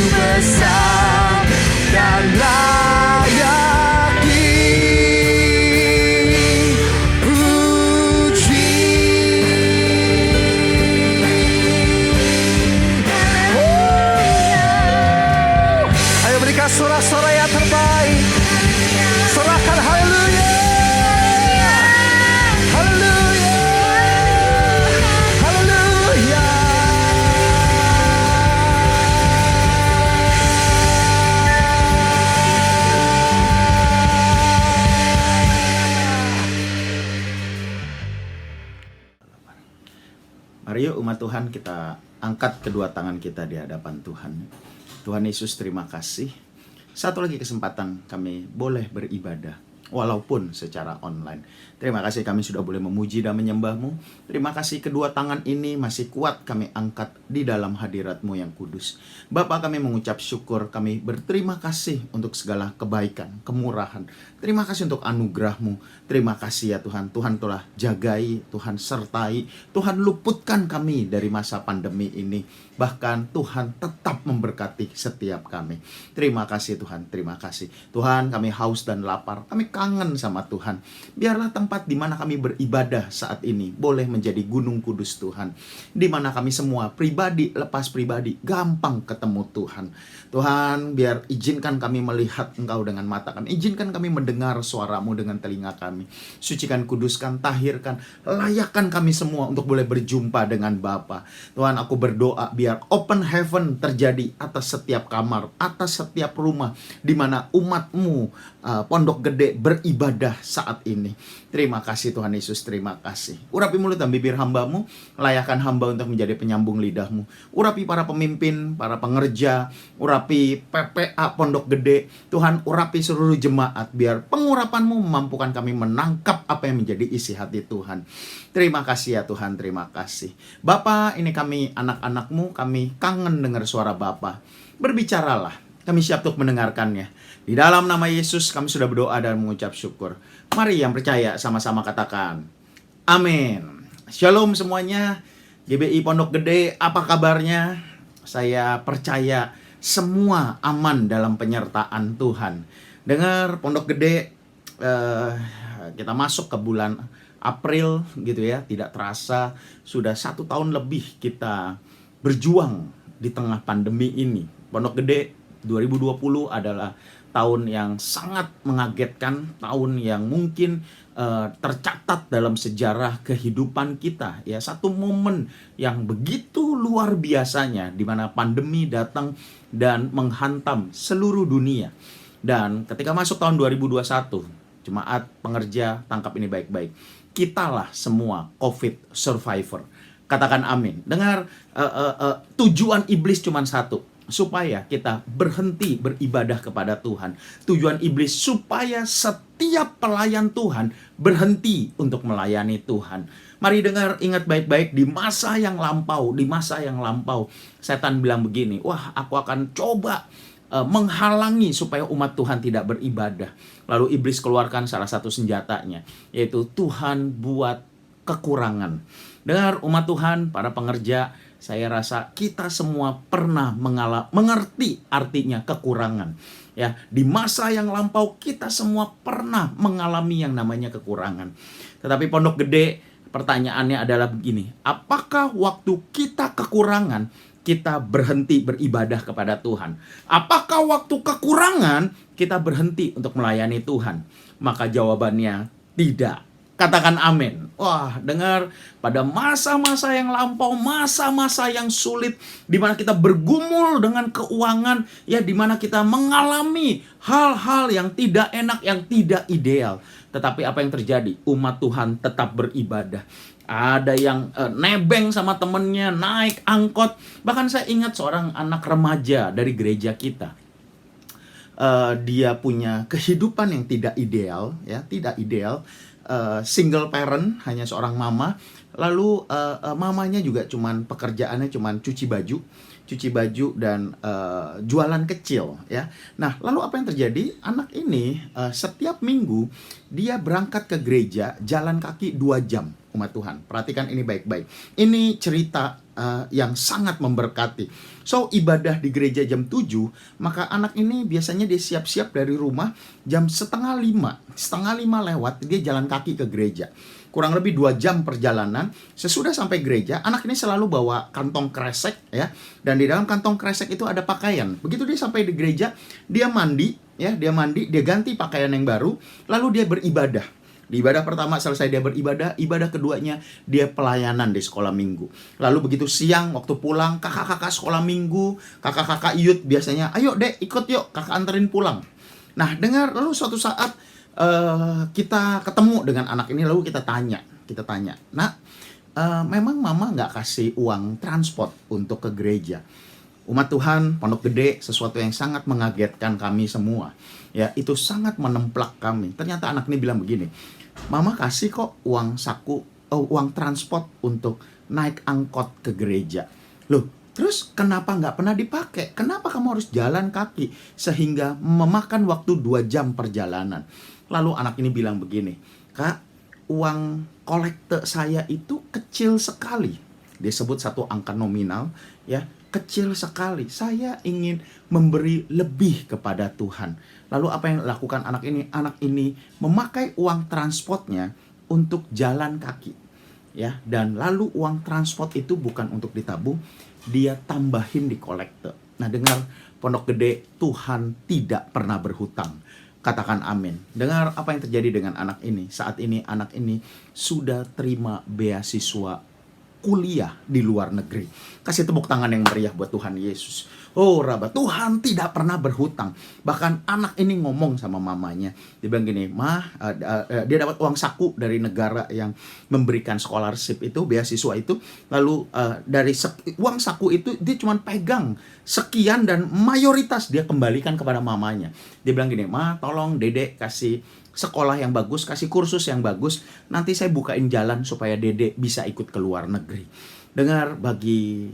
besar dan layak dipuji. Ayo berikan suara-suara yang terbaik. Serahkan haleluya. Haleluya. Haleluya. Mari yuk umat Tuhan, kita angkat kedua tangan kita di hadapan Tuhan. Tuhan Yesus, terima kasih. Satu lagi kesempatan kami boleh beribadah. walaupun secara online. Terima kasih kami sudah boleh memuji dan menyembah-Mu. Terima kasih kedua tangan ini masih kuat kami angkat di dalam hadirat-Mu yang kudus. Bapa, kami mengucap syukur, kami berterima kasih untuk segala kebaikan, kemurahan. Terima kasih untuk anugerah-Mu. Terima kasih ya Tuhan. Tuhan telah jagai, Tuhan sertai, Tuhan luputkan kami dari masa pandemi ini. Bahkan Tuhan tetap memberkati setiap kami. Terima kasih Tuhan, terima kasih. Tuhan, kami haus dan lapar, kami kangen sama Tuhan. Biarlah tempat di mana kami beribadah saat ini boleh menjadi gunung kudus Tuhan. Di mana kami semua pribadi lepas pribadi gampang ketemu Tuhan. Tuhan, biar izinkan kami melihat Engkau dengan mata kami. Izinkan kami mendengar suara-Mu dengan telinga kami. Sucikan, kuduskan, tahirkan, layakkan kami semua untuk boleh berjumpa dengan Bapa. Tuhan, aku berdoa biar open heaven terjadi atas setiap kamar, atas setiap rumah di mana umat-Mu Pondok Gede beribadah saat ini. Terima kasih Tuhan Yesus, terima kasih. Urapi mulut dan bibir hamba-Mu, layakkan hamba untuk menjadi penyambung lidah-Mu. Urapi para pemimpin, para pengerja, urapi PPA Pondok Gede. Tuhan, urapi seluruh jemaat, biar pengurapan-Mu memampukan kami menangkap apa yang menjadi isi hati Tuhan. Terima kasih ya Tuhan, terima kasih. Bapa, ini kami anak-anak-Mu, kami kangen dengar suara Bapa. Berbicaralah, kami siap untuk mendengarkannya. Di dalam nama Yesus kami sudah berdoa dan mengucap syukur. Mari yang percaya sama-sama katakan amin. Shalom semuanya. GBI Pondok Gede, apa kabarnya? Saya percaya semua aman dalam penyertaan Tuhan. Dengar Pondok Gede, kita masuk ke bulan April gitu ya. Tidak terasa sudah 1 tahun lebih kita berjuang di tengah pandemi ini. Pondok Gede 2020 adalah tahun yang sangat mengagetkan, tahun yang mungkin tercatat dalam sejarah kehidupan kita ya. Satu momen yang begitu luar biasanya di mana pandemi datang dan menghantam seluruh dunia. Dan ketika masuk tahun 2021, jemaat pengerja tangkap ini baik-baik. Kitalah semua COVID survivor. Katakan amin. Dengar, tujuan iblis cuma satu, supaya kita berhenti beribadah kepada Tuhan. Tujuan iblis supaya setiap pelayan Tuhan berhenti untuk melayani Tuhan. Mari dengar, ingat baik-baik, di masa yang lampau, setan bilang begini, wah aku akan coba menghalangi supaya umat Tuhan tidak beribadah. Lalu iblis keluarkan salah satu senjatanya, yaitu Tuhan buat kekurangan. Dengar umat Tuhan, para pengerja, saya rasa kita semua pernah mengerti artinya kekurangan. Ya, di masa yang lampau kita semua pernah mengalami yang namanya kekurangan. Tetapi Pondok Gede, pertanyaannya adalah begini, apakah waktu kita kekurangan, kita berhenti beribadah kepada Tuhan? Apakah waktu kekurangan, kita berhenti untuk melayani Tuhan? Maka jawabannya tidak. Katakan amin. Wah, dengar, pada masa-masa yang lampau, masa-masa yang sulit, di mana kita bergumul dengan keuangan, ya, di mana kita mengalami hal-hal yang tidak enak, yang tidak ideal. Tetapi apa yang terjadi? Umat Tuhan tetap beribadah. Ada yang nebeng sama temennya, naik angkot. Bahkan saya ingat seorang anak remaja dari gereja kita. Dia punya kehidupan yang tidak ideal, ya, tidak ideal. Single parent, hanya seorang mama. Lalu mamanya juga pekerjaannya cuman cuci baju dan jualan kecil, ya. Nah, lalu apa yang terjadi? Anak ini setiap minggu dia berangkat ke gereja jalan kaki 2 jam, umat Tuhan. Perhatikan ini baik-baik. Ini cerita yang sangat memberkati. So, ibadah di gereja jam 7, maka anak ini biasanya dia siap-siap dari rumah jam setengah 5 lewat, dia jalan kaki ke gereja. Kurang lebih 2 jam perjalanan. Sesudah sampai gereja, anak ini selalu bawa kantong kresek, ya. Dan di dalam kantong kresek itu ada pakaian. Begitu dia sampai di gereja, dia mandi, ya, dia ganti pakaian yang baru, lalu dia beribadah. Di ibadah pertama selesai dia beribadah, ibadah keduanya dia pelayanan di sekolah minggu. Lalu begitu siang waktu pulang, kakak-kakak sekolah minggu, kakak-kakak youth biasanya, ayo dek ikut yuk, kakak anterin pulang. Nah, dengar, lalu suatu saat kita ketemu dengan anak ini, lalu kita tanya, nah, memang mama nggak kasih uang transport untuk ke gereja? umat Tuhan, Pondok Gede, sesuatu yang sangat mengagetkan kami semua. Ya, itu sangat menemplak kami. Ternyata anak ini bilang begini, Mama kasih kok uang uang transport untuk naik angkot ke gereja. Loh, terus kenapa nggak pernah dipakai? Kenapa kamu harus jalan kaki sehingga memakan waktu 2 jam perjalanan? Lalu anak ini bilang begini, Kak, uang kolekte saya itu kecil sekali. Dia sebut satu angka nominal, ya, kecil sekali. Saya ingin memberi lebih kepada Tuhan. Lalu apa yang dilakukan anak ini? Anak ini memakai uang transportnya untuk jalan kaki. Ya, dan lalu uang transport itu bukan untuk ditabung, dia tambahin di kolekte. Nah, dengar Pondok Gede, Tuhan tidak pernah berhutang. Katakan amin. Dengar apa yang terjadi dengan anak ini. Saat ini anak ini sudah terima beasiswa kuliah di luar negeri. Kasih tepuk tangan yang meriah buat Tuhan Yesus. Oh Raba, Tuhan tidak pernah berhutang. Bahkan anak ini ngomong sama mamanya. Dia bilang gini, dia dapat uang saku dari negara yang memberikan scholarship itu, beasiswa itu. Lalu dari uang saku itu dia cuma pegang sekian dan mayoritas dia kembalikan kepada mamanya. Dia bilang gini, Ma tolong Dedek kasih sekolah yang bagus, kasih kursus yang bagus. Nanti saya bukain jalan supaya Dedek bisa ikut ke luar negeri. Dengar, bagi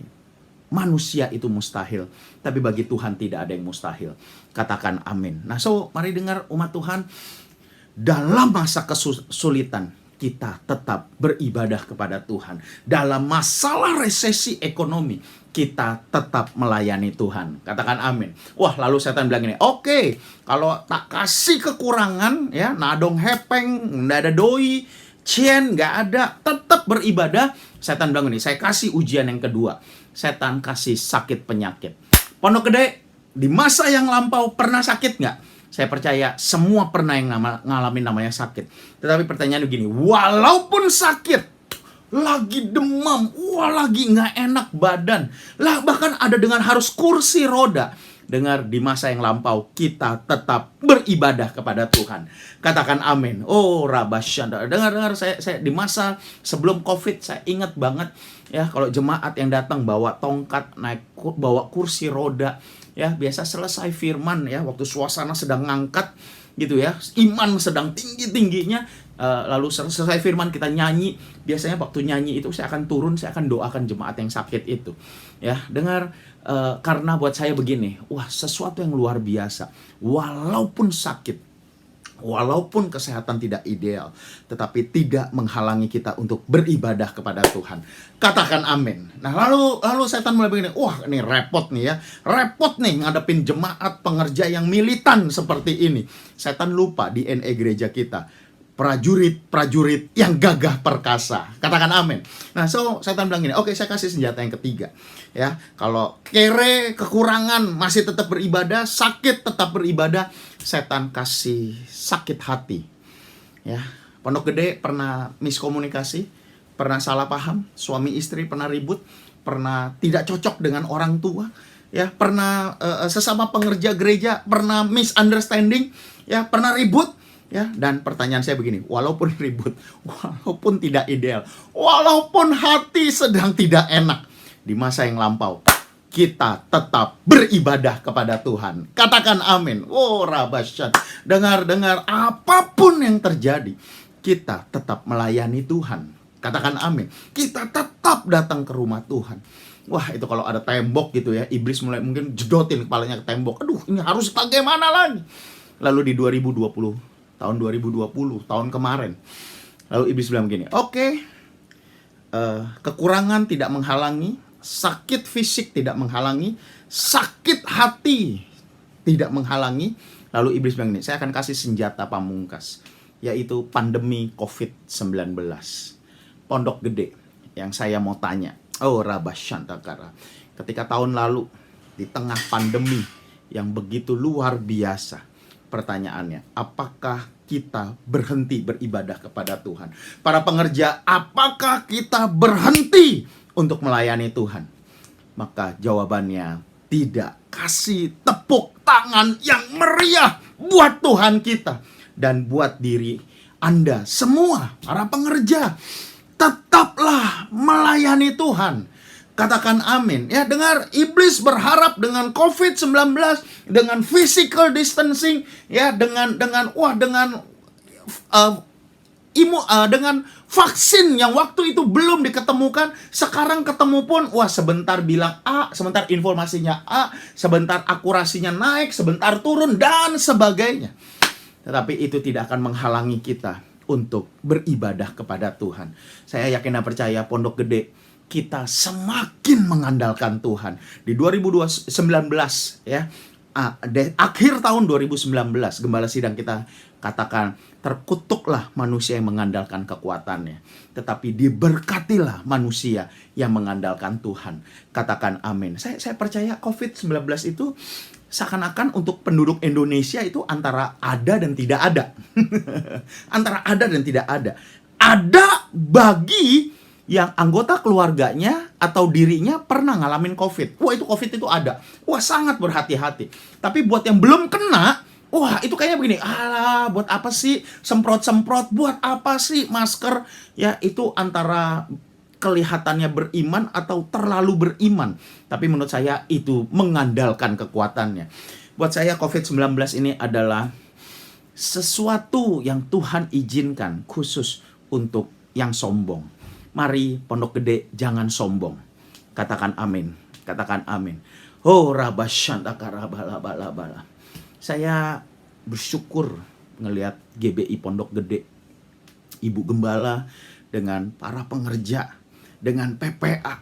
manusia itu mustahil, tapi bagi Tuhan tidak ada yang mustahil. Katakan amin. Nah, mari dengar umat Tuhan, dalam masa kesulitan kita tetap beribadah kepada Tuhan. Dalam masalah resesi ekonomi, kita tetap melayani Tuhan. Katakan amin. Wah, lalu setan bilang gini, oke, kalau tak kasih kekurangan, ya, nadong hepeng, nggak ada doi, cien, nggak ada, tetap beribadah. Setan bilang gini, saya kasih ujian yang kedua. Setan kasih sakit penyakit. Pondok Gede, di masa yang lampau pernah sakit nggak? Saya percaya semua pernah yang ngalamin namanya sakit. Tetapi pertanyaan begini, walaupun sakit, lagi demam, lagi nggak enak badan, lah bahkan ada dengan harus kursi roda. Dengar, di masa yang lampau kita tetap beribadah kepada Tuhan. Katakan amin. Oh Rabasyanda. Dengar saya di masa sebelum Covid saya ingat banget, ya, kalau jemaat yang datang bawa tongkat, bawa kursi roda, ya, biasa selesai firman, ya, waktu suasana sedang ngangkat gitu, ya, iman sedang tinggi-tingginya, lalu selesai firman kita nyanyi. Biasanya waktu nyanyi itu saya akan turun, saya akan doakan jemaat yang sakit itu, ya. Dengar, karena buat saya begini, wah, sesuatu yang luar biasa. Walaupun sakit, walaupun kesehatan tidak ideal, tetapi tidak menghalangi kita untuk beribadah kepada Tuhan. Katakan amin. Nah, lalu setan mulai begini, wah, ini repot nih, ya. Repot nih ngadepin jemaat pengerja yang militan seperti ini. Setan lupa DNA gereja kita. Prajurit yang gagah perkasa. Katakan amin. Nah, setan bilang gini, oke, saya kasih senjata yang ketiga. Ya, kalau kekurangan masih tetap beribadah, sakit tetap beribadah, setan kasih sakit hati. Ya, Pondok Gede pernah miskomunikasi, pernah salah paham, suami istri pernah ribut, pernah tidak cocok dengan orang tua, ya, pernah sesama pengerja gereja pernah misunderstanding, ya, pernah ribut. Ya, dan pertanyaan saya begini, walaupun ribut, walaupun tidak ideal, walaupun hati sedang tidak enak, di masa yang lampau, kita tetap beribadah kepada Tuhan. Katakan amin. Oh, Rabasyad. Dengar, apapun yang terjadi, kita tetap melayani Tuhan. Katakan amin. Kita tetap datang ke rumah Tuhan. Wah, itu kalau ada tembok gitu, ya, iblis mulai mungkin jedotin kepalanya ke tembok. Aduh, ini harus bagaimana lagi? Lalu di 2020, tahun 2020, tahun kemarin, lalu iblis bilang begini, oke, kekurangan tidak menghalangi, sakit fisik tidak menghalangi, sakit hati tidak menghalangi. Lalu iblis bilang ini, saya akan kasih senjata pamungkas, yaitu pandemi COVID-19. Pondok Gede, yang saya mau tanya, oh Rabasyantakara, ketika tahun lalu, di tengah pandemi yang begitu luar biasa, pertanyaannya, apakah kita berhenti beribadah kepada Tuhan? Para pengerja, apakah kita berhenti untuk melayani Tuhan? Maka jawabannya tidak. Kasih tepuk tangan yang meriah buat Tuhan kita dan buat diri Anda semua, para pengerja. Tetaplah melayani Tuhan. Katakan amin. Ya, dengar, iblis berharap dengan COVID-19, dengan physical distancing, ya, dengan dengan vaksin yang waktu itu belum diketemukan, sekarang ketemu pun, wah, sebentar bilang A, sebentar informasinya A, sebentar akurasinya naik, sebentar turun, dan sebagainya. Tetapi itu tidak akan menghalangi kita untuk beribadah kepada Tuhan. Saya yakin dan percaya Pondok Gede, kita semakin mengandalkan Tuhan. Di 2019, ya, akhir tahun 2019, Gembala Sidang kita katakan, terkutuklah manusia yang mengandalkan kekuatannya, tetapi diberkatilah manusia yang mengandalkan Tuhan. Katakan amin. Saya percaya COVID-19 itu seakan-akan untuk penduduk Indonesia itu antara ada dan tidak ada. Antara ada dan tidak ada. Ada bagi yang anggota keluarganya atau dirinya pernah ngalamin COVID. Wah, itu COVID itu ada. Wah, sangat berhati-hati. Tapi buat yang belum kena, wah, itu kayaknya begini, alah, buat apa sih semprot-semprot, buat apa sih masker? Ya, itu antara kelihatannya beriman atau terlalu beriman. Tapi menurut saya itu mengandalkan kekuatannya. Buat saya COVID-19 ini adalah sesuatu yang Tuhan izinkan khusus untuk yang sombong. Mari Pondok Gede jangan sombong. Katakan amin. Katakan amin. Oh, rabasyantakarabalabalabala. Saya bersyukur ngelihat GBI Pondok Gede, Ibu Gembala dengan para pengerja, dengan PPA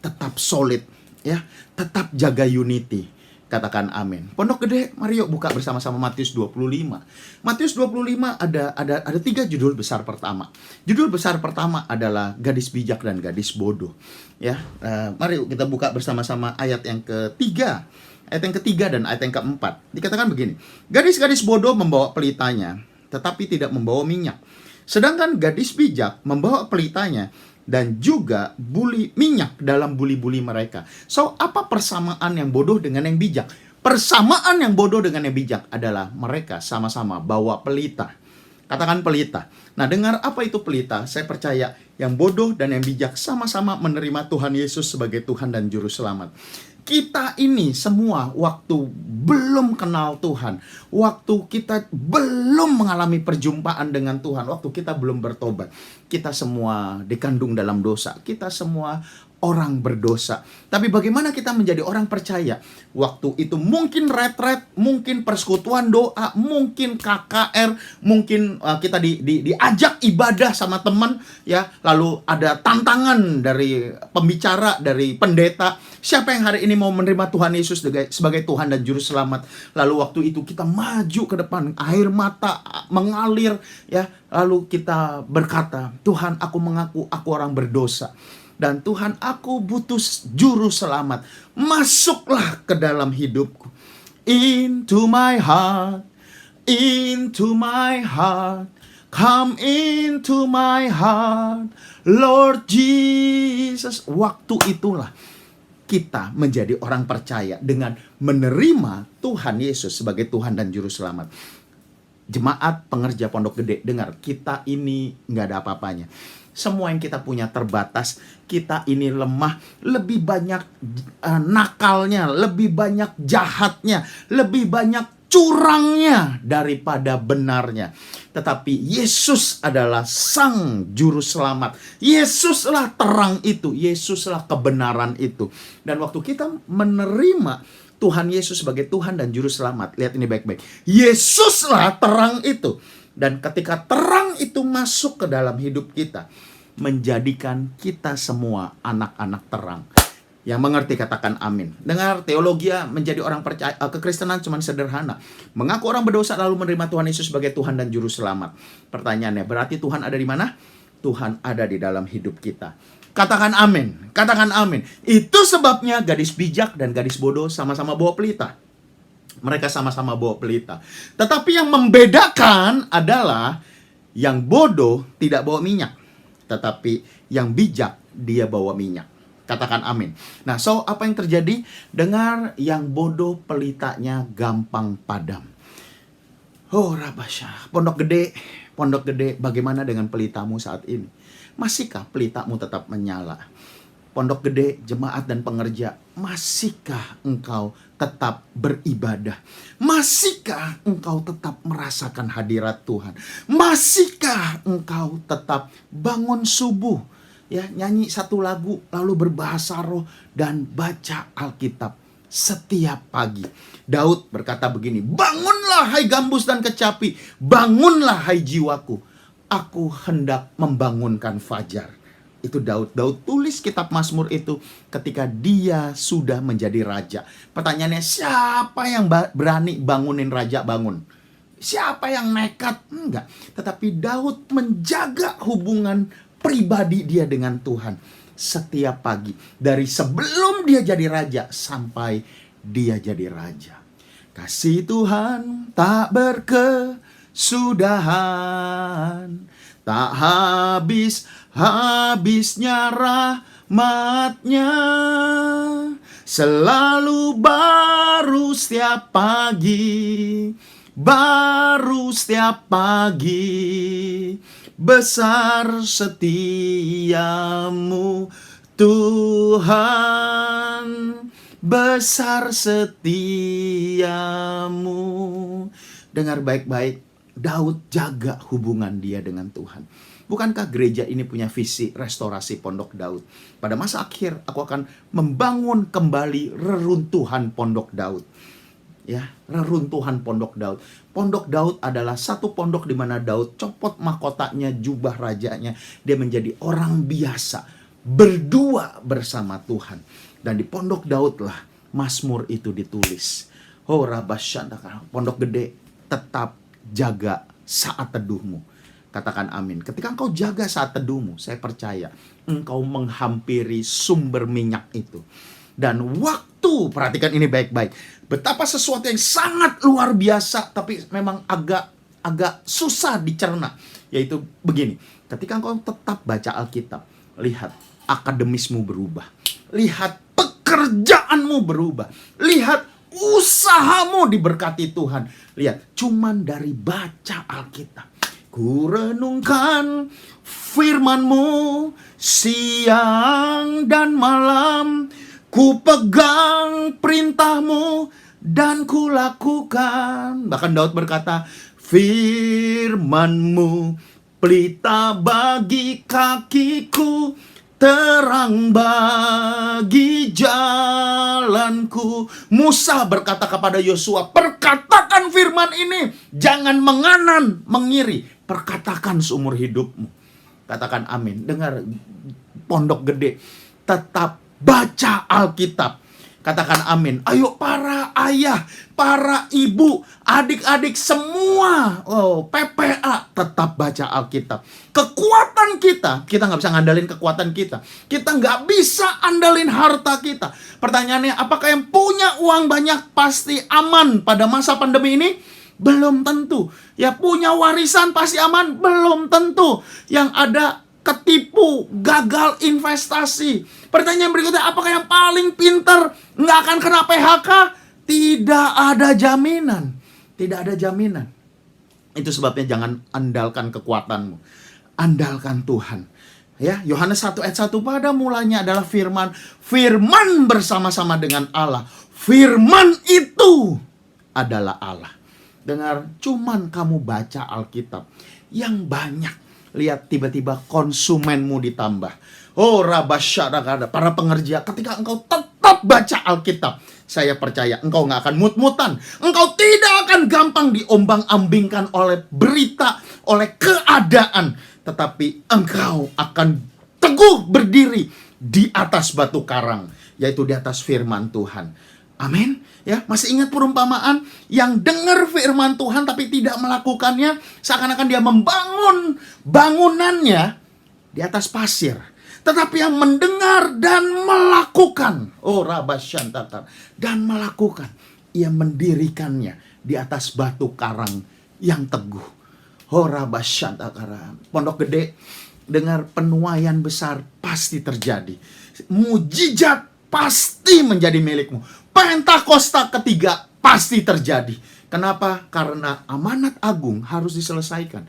tetap solid, ya, tetap jaga unity. Katakan amin. Pondok Gede, mari yuk buka bersama-sama Matius 25. Matius 25 ada 3 judul besar pertama. Judul besar pertama adalah gadis bijak dan gadis bodoh. Ya, mari yuk kita buka bersama-sama ayat yang ketiga. Ayat yang ketiga dan ayat yang keempat. Dikatakan begini, gadis-gadis bodoh membawa pelitanya, tetapi tidak membawa minyak. Sedangkan gadis bijak membawa pelitanya dan juga minyak dalam buli-buli mereka. So, apa persamaan yang bodoh dengan yang bijak? Persamaan yang bodoh dengan yang bijak adalah mereka sama-sama bawa pelita. Katakan pelita. Nah, dengar apa itu pelita? Saya percaya yang bodoh dan yang bijak sama-sama menerima Tuhan Yesus sebagai Tuhan dan Juru Selamat. Kita ini semua waktu belum kenal Tuhan, waktu kita belum mengalami perjumpaan dengan Tuhan, waktu kita belum bertobat, kita semua dikandung dalam dosa, kita semua orang berdosa. Tapi bagaimana kita menjadi orang percaya? Waktu itu mungkin retret, mungkin persekutuan doa, mungkin KKR, mungkin kita diajak ibadah sama teman, ya. Lalu ada tantangan dari pembicara, dari pendeta. Siapa yang hari ini mau menerima Tuhan Yesus sebagai Tuhan dan Juru Selamat? Lalu waktu itu kita maju ke depan, air mata mengalir, ya. Lalu kita berkata, Tuhan, aku mengaku aku orang berdosa. Dan Tuhan, aku butuh Juru Selamat. Masuklah ke dalam hidupku. Into my heart, into my heart. Come into my heart, Lord Jesus. Waktu itulah kita menjadi orang percaya dengan menerima Tuhan Yesus sebagai Tuhan dan Juru Selamat. Jemaat pengerja Pondok Gede, dengar, kita ini nggak ada apa-apanya. Semua yang kita punya terbatas, kita ini lemah, lebih banyak nakalnya, lebih banyak jahatnya, lebih banyak curangnya daripada benarnya. Tetapi Yesus adalah Sang Juru Selamat. Yesuslah terang itu, Yesuslah kebenaran itu. Dan waktu kita menerima Tuhan Yesus sebagai Tuhan dan Juru Selamat, lihat ini baik-baik, Yesuslah terang itu. Dan ketika terang itu masuk ke dalam hidup kita, menjadikan kita semua anak-anak terang. Yang mengerti katakan amin. Dengar, teologi menjadi orang percaya, kekristenan cuma sederhana. Mengaku orang berdosa lalu menerima Tuhan Yesus sebagai Tuhan dan Juru Selamat. Pertanyaannya, berarti Tuhan ada di mana? Tuhan ada di dalam hidup kita. Katakan amin. Katakan amin. Itu sebabnya gadis bijak dan gadis bodoh sama-sama bawa pelita. Mereka sama-sama bawa pelita. Tetapi yang membedakan adalah yang bodoh tidak bawa minyak, tetapi yang bijak dia bawa minyak. Katakan amin. Nah, so apa yang terjadi? Dengar, yang bodoh pelitanya gampang padam. Oh, Rabasya. Pondok Gede, bagaimana dengan pelitamu saat ini? Masihkah pelitamu tetap menyala? Pondok Gede, jemaat dan pengerja, masihkah engkau tetap beribadah? Masihkah engkau tetap merasakan hadirat Tuhan? Masihkah engkau tetap bangun subuh, ya, nyanyi satu lagu, lalu berbahasa roh dan baca Alkitab setiap pagi? Daud berkata begini, bangunlah hai gambus dan kecapi, bangunlah hai jiwaku, aku hendak membangunkan fajar. Itu Daud tulis kitab Mazmur itu ketika dia sudah menjadi raja. Pertanyaannya, siapa yang berani bangunin raja bangun? Siapa yang nekat? Enggak. Tetapi Daud menjaga hubungan pribadi dia dengan Tuhan setiap pagi. Dari sebelum dia jadi raja sampai dia jadi raja. Kasih Tuhan tak berkesudahan, tak habisnya rahmatnya, selalu baru setiap pagi, besar setiamu Tuhan, besar setiamu. Dengar baik-baik, Daud jaga hubungan dia dengan Tuhan. Bukankah gereja ini punya visi restorasi Pondok Daud? Pada masa akhir aku akan membangun kembali reruntuhan Pondok Daud. Ya, reruntuhan Pondok Daud. Pondok Daud adalah satu pondok di mana Daud copot mahkotanya, jubah rajanya. Dia menjadi orang biasa, berdua bersama Tuhan. Dan di Pondok Daud lah Mazmur itu ditulis. Pondok Gede, tetap jaga saat teduhmu. Katakan amin. Ketika engkau jaga saat teduhmu, saya percaya engkau menghampiri sumber minyak itu. Dan waktu, perhatikan ini baik-baik, betapa sesuatu yang sangat luar biasa tapi memang agak susah dicerna, yaitu begini. Ketika engkau tetap baca Alkitab, lihat akademismu berubah, lihat pekerjaanmu berubah, lihat usahamu diberkati Tuhan. Lihat, cuman dari baca Alkitab. Ku renungkan firman-Mu siang dan malam, ku pegang perintah-Mu dan ku lakukan. Bahkan Daud berkata, firman-Mu pelita bagi kakiku, terang bagi jalanku. Musa berkata kepada Yosua, perkatakan firman ini, jangan menganan, mengiri, perkatakan seumur hidupmu. Katakan amin. Dengar Pondok Gede, tetap baca Alkitab. Katakan amin. Ayo para ayah, para ibu, adik-adik semua, PPA, tetap baca Alkitab. Kekuatan kita nggak bisa ngandalin kekuatan kita. Kita nggak bisa andalin harta kita. Pertanyaannya, apakah yang punya uang banyak pasti aman pada masa pandemi ini? Belum tentu. Ya, punya warisan pasti aman? Belum tentu. Yang ada ketipu, gagal investasi. Pertanyaan berikutnya, apakah yang paling pintar nggak akan kena PHK? Tidak ada jaminan. Tidak ada jaminan. Itu sebabnya jangan andalkan kekuatanmu. Andalkan Tuhan. Ya, Yohanes 1 ayat 1, pada mulanya adalah firman. Firman bersama-sama dengan Allah. Firman itu adalah Allah. Dengar, cuman kamu baca Alkitab yang banyak, lihat tiba-tiba konsumenmu ditambah. Para pengerja, ketika engkau tetap baca Alkitab, saya percaya engkau gak akan mut-mutan. Engkau tidak akan gampang diombang-ambingkan oleh berita, oleh keadaan. Tetapi engkau akan teguh berdiri di atas batu karang, yaitu di atas firman Tuhan. Amin. Ya, masih ingat perumpamaan yang dengar firman Tuhan tapi tidak melakukannya, seakan-akan dia membangun bangunannya di atas pasir. Tetapi yang mendengar dan melakukan, dan melakukan, ia mendirikannya di atas batu karang yang teguh. Pondok Gede, dengar, penuaian besar pasti terjadi. Mujizat pasti menjadi milikmu. Pentakosta ketiga pasti terjadi. Kenapa? Karena amanat agung harus diselesaikan.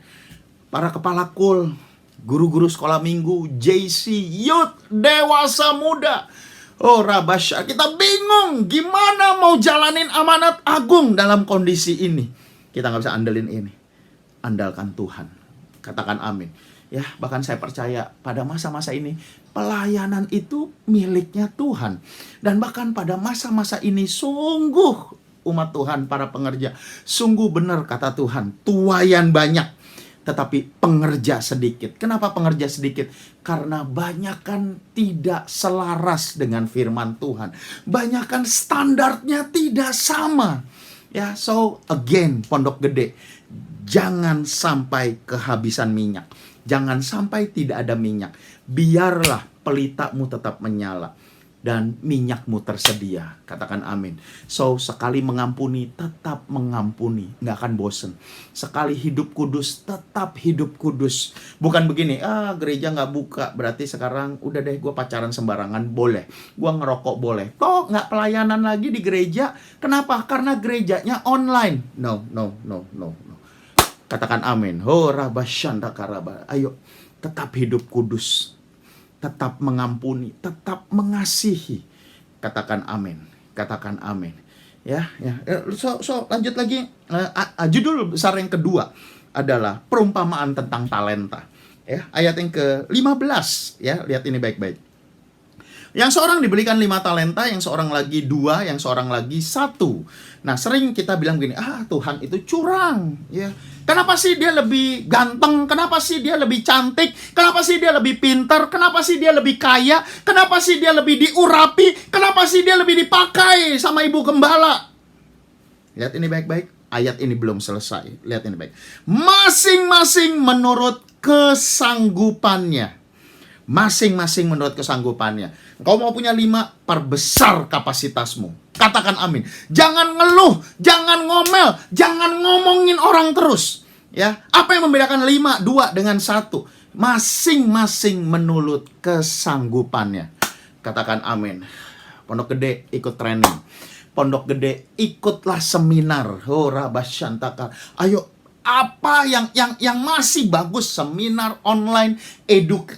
Para kepala kul, guru-guru sekolah minggu, JC, youth, dewasa muda. Oh Rabasya, kita bingung gimana mau jalanin amanat agung dalam kondisi ini. Kita nggak bisa andelin ini. Andalkan Tuhan. Katakan amin. Ya, bahkan saya percaya pada masa-masa ini pelayanan itu miliknya Tuhan. Dan bahkan pada masa-masa ini sungguh umat Tuhan, para pengerja, sungguh benar kata Tuhan, tuayan banyak tetapi pengerja sedikit. Kenapa pengerja sedikit? Karena banyakan tidak selaras dengan firman Tuhan. Banyakan standarnya tidak sama. Ya, so again, Pondok Gede, jangan sampai kehabisan minyak. Jangan sampai tidak ada minyak. Biarlah pelitamu tetap menyala dan minyakmu tersedia. Katakan amin. So, sekali mengampuni, tetap mengampuni. Nggak akan bosen. Sekali hidup kudus, tetap hidup kudus. Bukan begini, gereja nggak buka, berarti sekarang udah deh gue pacaran sembarangan, boleh. Gue ngerokok boleh. Kok nggak pelayanan lagi di gereja? Kenapa? Karena gerejanya online. No. Katakan amin. Ho rabasyanda karaba. Ayo, tetap hidup kudus. Tetap mengampuni, tetap mengasihi. Katakan amin. Katakan amin. Ya. So lanjut lagi. Judul besar yang kedua adalah perumpamaan tentang talenta. Ya, ayat yang ke-15. Ya, lihat ini baik-baik. Yang seorang diberikan 5 talenta, yang seorang lagi 2, yang seorang lagi 1. Nah, sering kita bilang gini, Tuhan itu curang, ya. Kenapa sih dia lebih ganteng? Kenapa sih dia lebih cantik? Kenapa sih dia lebih pintar? Kenapa sih dia lebih kaya? Kenapa sih dia lebih diurapi? Kenapa sih dia lebih dipakai sama ibu gembala? Lihat ini baik-baik. Ayat ini belum selesai. Lihat ini baik. Masing-masing menurut kesanggupannya. Masing-masing menurut kesanggupannya. Engkau mau punya 5, perbesar kapasitasmu. Katakan amin. Jangan ngeluh, jangan ngomel, jangan ngomongin orang terus. Ya, apa yang membedakan 5, 2 dengan 1? Masing-masing menurut kesanggupannya. Katakan amin. Pondok Gede ikut training. Pondok Gede ikutlah seminar. Ayo, apa yang masih bagus, seminar online,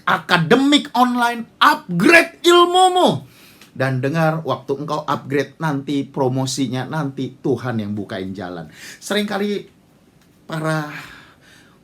akademik online, upgrade ilmumu. Dan dengar, waktu engkau upgrade nanti promosinya, nanti Tuhan yang bukain jalan. Seringkali para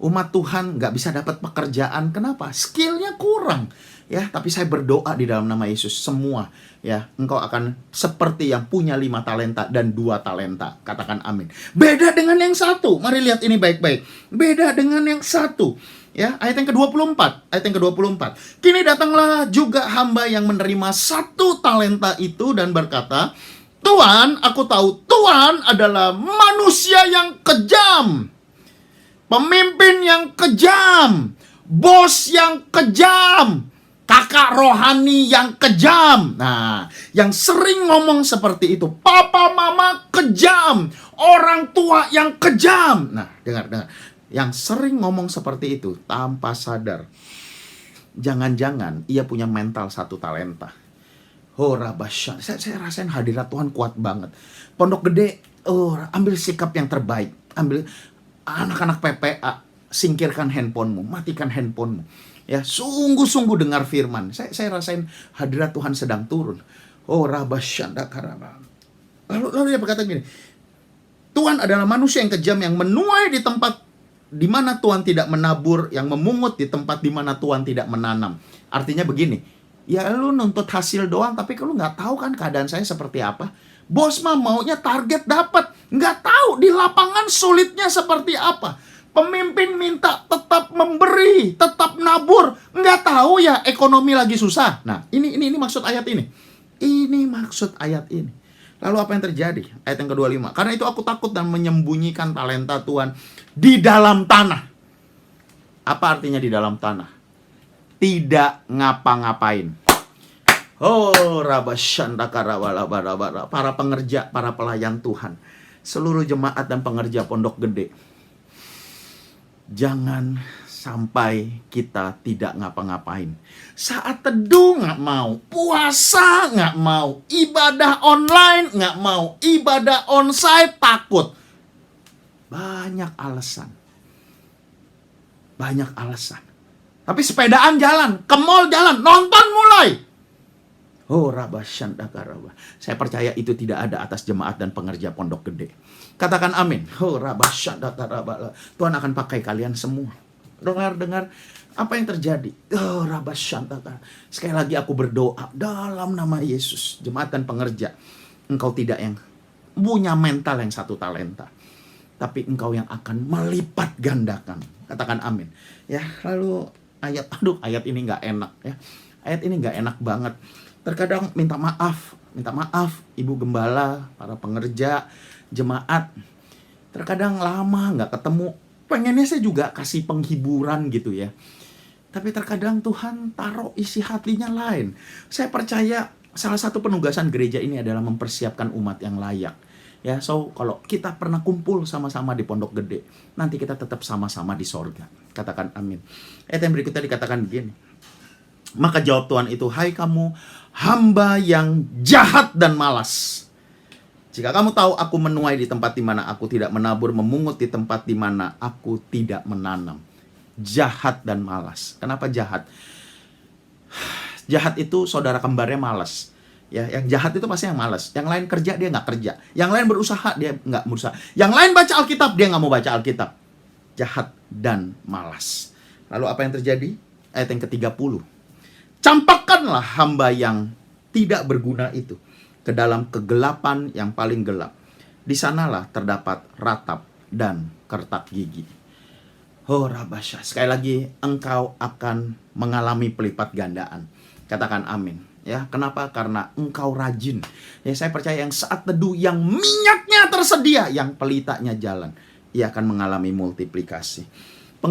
umat Tuhan nggak bisa dapat pekerjaan. Kenapa? Skillnya kurang. Ya, tapi saya berdoa di dalam nama Yesus, semua ya, engkau akan seperti yang punya 5 talenta dan 2 talenta. Katakan amin. Beda dengan yang 1. Mari lihat ini baik-baik. Beda dengan yang 1. Ya, ayat yang ke-24. Ayat yang ke-24. Kini datanglah juga hamba yang menerima 1 talenta itu dan berkata, Tuhan, aku tahu Tuhan adalah manusia yang kejam. Pemimpin yang kejam. Bos yang kejam. Kakak rohani yang kejam. Nah, yang sering ngomong seperti itu. Papa mama kejam. Orang tua yang kejam. Nah, dengar. Yang sering ngomong seperti itu tanpa sadar, jangan-jangan ia punya mental 1 talenta. Rabasya. Saya rasain hadirat Tuhan kuat banget. Pondok Gede, ambil sikap yang terbaik. Ambil anak-anak PPA, singkirkan handphonemu, matikan handphonemu. Ya, sungguh-sungguh dengar firman. Saya rasain hadirat Tuhan sedang turun. Rabasya. Lalu dia berkata gini, Tuhan adalah manusia yang kejam yang menuai di tempat di mana Tuhan tidak menabur, yang memungut di tempat di mana Tuhan tidak menanam. Artinya begini, ya lu nuntut hasil doang, tapi lu nggak tahu kan keadaan saya seperti apa. Bos mah maunya target dapat, nggak tahu di lapangan sulitnya seperti apa. Pemimpin minta tetap memberi, tetap nabur, nggak tahu ya ekonomi lagi susah. Nah, ini maksud ayat ini. Ini maksud ayat ini. Lalu apa yang terjadi? Ayat yang ke-25. Karena itu aku takut dan menyembunyikan talenta Tuhan di dalam tanah. Apa artinya di dalam tanah? Tidak ngapa-ngapain. Para pengerja, para pelayan Tuhan, seluruh jemaat dan pengerja Pondok Gede, jangan sampai kita tidak ngapa-ngapain. Saat teduh nggak mau, puasa nggak mau, ibadah online nggak mau, ibadah onsite takut. Banyak alasan. Tapi sepedaan jalan, ke mall jalan, nonton mulai. Oh, rabasyandakaraba. Saya percaya itu tidak ada atas jemaat dan pengerja Pondok Gede. Katakan amin. Oh, rabasyandakaraba. Tuhan akan pakai kalian semua. Dengar apa yang terjadi. Oh, rabasyandakaraba. Sekali lagi aku berdoa dalam nama Yesus. Jemaat dan pengerja, engkau tidak yang punya mental yang 1 talenta, tapi engkau yang akan melipat gandakan. Katakan amin. Ya, lalu ayat ini nggak enak ya. Ayat ini nggak enak banget. Terkadang minta maaf Ibu Gembala, para pengerja, jemaat. Terkadang lama nggak ketemu. Pengennya saya juga kasih penghiburan gitu ya. Tapi terkadang Tuhan taruh isi hatinya lain. Saya percaya salah satu penugasan gereja ini adalah mempersiapkan umat yang layak. Ya, so kalau kita pernah kumpul sama-sama di Pondok Gede, nanti kita tetap sama-sama di sorga. Katakan amin. Ayat yang berikutnya dikatakan begini. Maka jawab Tuhan itu, hai kamu hamba yang jahat dan malas. Jika kamu tahu aku menuai di tempat di mana aku tidak menabur, memungut di tempat di mana aku tidak menanam. Jahat dan malas. Kenapa jahat? Jahat itu saudara kembarnya malas. Ya, yang jahat itu pasti yang malas. Yang lain kerja, dia nggak kerja. Yang lain berusaha, dia nggak berusaha. Yang lain baca Alkitab, dia nggak mau baca Alkitab. Jahat dan malas. Lalu apa yang terjadi? Ayat yang ke-30. Campakkanlah hamba yang tidak berguna itu ke dalam kegelapan yang paling gelap. Di sanalah terdapat ratap dan kertak gigi. Oh, Rabasya. Sekali lagi, engkau akan mengalami pelipat gandaan. Katakan amin. Ya, kenapa? Karena engkau rajin. Ya, saya percaya yang saat teduh, yang minyaknya tersedia, yang pelitanya jalan, ia akan mengalami multiplikasi.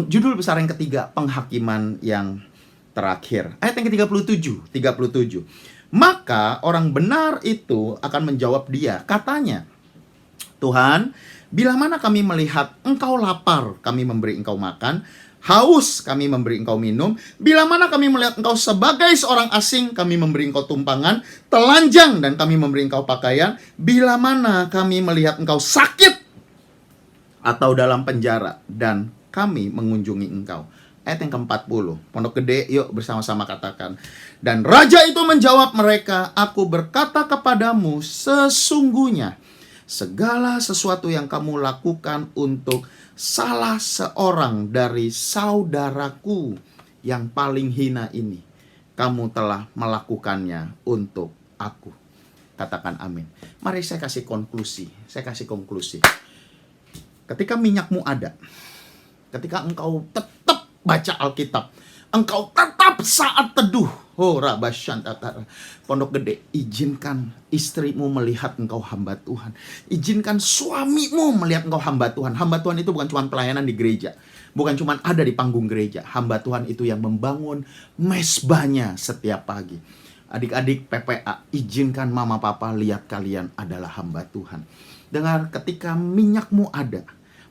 Judul besar yang ketiga, penghakiman yang terakhir. Ayat yang ke-37. Maka orang benar itu akan menjawab dia, katanya, Tuhan, bila mana kami melihat engkau lapar, kami memberi engkau makan, haus, kami memberi engkau minum. Bila mana kami melihat engkau sebagai seorang asing, kami memberi engkau tumpangan, telanjang, dan kami memberi engkau pakaian. Bila mana kami melihat engkau sakit atau dalam penjara, dan kami mengunjungi engkau. Ayat yang ke-40. Pondok Gede, yuk bersama-sama katakan. Dan raja itu menjawab mereka, aku berkata kepadamu, sesungguhnya segala sesuatu yang kamu lakukan untuk salah seorang dari saudaraku yang paling hina ini, kamu telah melakukannya untuk aku. Katakan amin. Mari saya kasih konklusi. Ketika minyakmu ada, ketika engkau tetap baca Alkitab, engkau tetap saat teduh, oh Rabasyantakara, Pondok Gede, izinkan istrimu melihat engkau hamba Tuhan. Izinkan suamimu melihat engkau hamba Tuhan. Hamba Tuhan itu bukan cuma pelayanan di gereja, bukan cuma ada di panggung gereja. Hamba Tuhan itu yang membangun mesbahnya setiap pagi. Adik-adik PPA, izinkan mama papa lihat kalian adalah hamba Tuhan. Dengar, ketika minyakmu ada,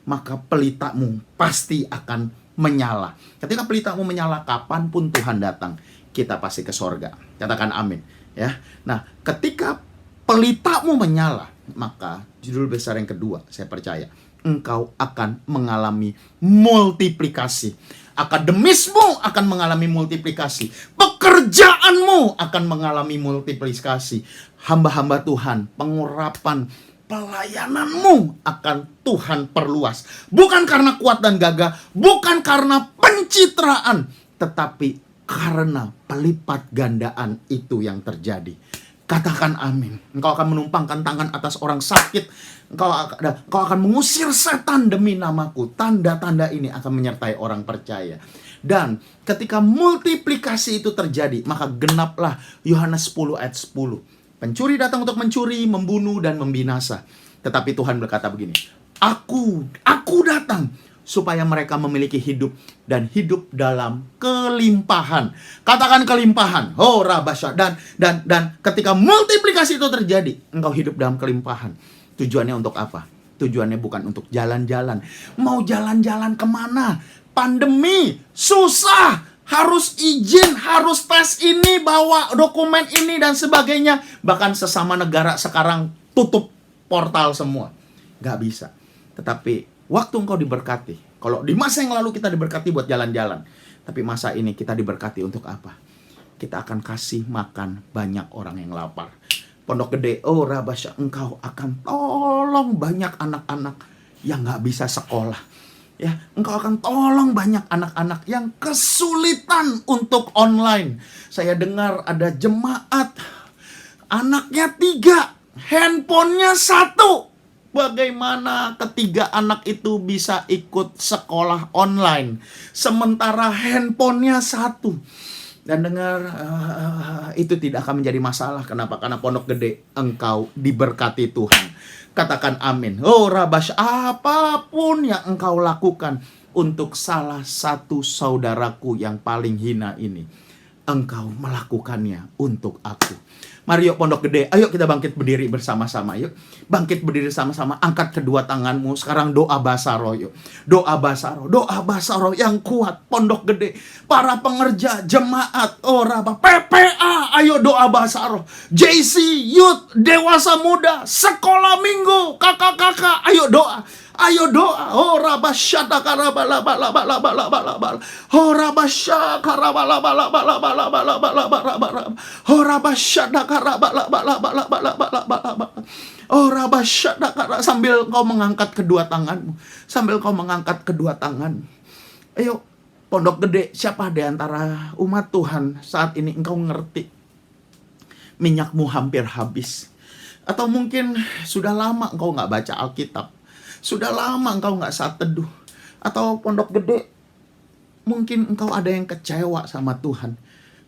maka pelitamu pasti akan menyala. Ketika pelitamu menyala, kapanpun Tuhan datang, kita pasti ke sorga. Katakan amin. Ya. Nah, ketika pelitamu menyala, maka judul besar yang kedua, saya percaya, engkau akan mengalami multiplikasi. Akademismu akan mengalami multiplikasi. Pekerjaanmu akan mengalami multiplikasi. Hamba-hamba Tuhan, pengurapan, pelayananmu akan Tuhan perluas. Bukan karena kuat dan gagah, bukan karena pencitraan, tetapi karena pelipat gandaan itu yang terjadi. Katakan amin. Engkau akan menumpangkan tangan atas orang sakit. Engkau akan mengusir setan demi namaku. Tanda-tanda ini akan menyertai orang percaya. Dan ketika multiplikasi itu terjadi, maka genaplah Yohanes 10 ayat 10. Pencuri datang untuk mencuri, membunuh, dan membinasa. Tetapi Tuhan berkata begini, Aku datang supaya mereka memiliki hidup dan hidup dalam kelimpahan. Katakan kelimpahan. Oh, Rabasya. Dan ketika multiplikasi itu terjadi, engkau hidup dalam kelimpahan. Tujuannya untuk apa? Tujuannya bukan untuk jalan-jalan. Mau jalan-jalan kemana? Pandemi, susah. Harus izin, harus tes ini, bawa dokumen ini, dan sebagainya. Bahkan sesama negara sekarang tutup portal semua. Gak bisa. Tetapi waktu engkau diberkati, Kalau di masa yang lalu kita diberkati buat jalan-jalan, tapi masa ini kita diberkati untuk apa? Kita akan kasih makan banyak orang yang lapar. Pondok Gede, oh Rabasya, engkau akan tolong banyak anak-anak yang gak bisa sekolah. Ya, engkau akan tolong banyak anak-anak yang kesulitan untuk online. Saya dengar ada jemaat, anaknya 3, handphonenya 1. Bagaimana ketiga anak itu bisa ikut sekolah online, sementara handphonenya 1. Dan dengar, itu tidak akan menjadi masalah. Kenapa? Karena Pondok Gede, engkau diberkati Tuhan. Katakan amin. Oh Rabasya, apapun yang engkau lakukan untuk salah satu saudaraku yang paling hina ini, engkau melakukannya untuk aku. Mari yuk Pondok Gede, ayo kita bangkit berdiri bersama-sama yuk. Bangkit berdiri sama-sama, angkat kedua tanganmu. Sekarang doa bahasa roh yuk. Doa bahasa roh yang kuat. Pondok Gede, para pengerja, jemaat, PPA, ayo doa bahasa roh. JC, youth, dewasa muda, sekolah minggu, kakak-kakak, ayo doa. Ayo doa. Oh Rabasya karabalabalabalabalabalabalabal. Oh Rabasya karabalabalabalabalabalabalabal. Oh Rabasya karabalabalabalabalabalabalabal. Oh Rabasya sambil kau mengangkat kedua tanganmu. Sambil kau mengangkat kedua tangan. Ayo Pondok Gede, siapa di antara umat Tuhan saat ini engkau ngerti minyakmu hampir habis? Atau mungkin sudah lama engkau gak baca Alkitab, sudah lama engkau gak saat teduh. Atau Pondok Gede, mungkin engkau ada yang kecewa sama Tuhan.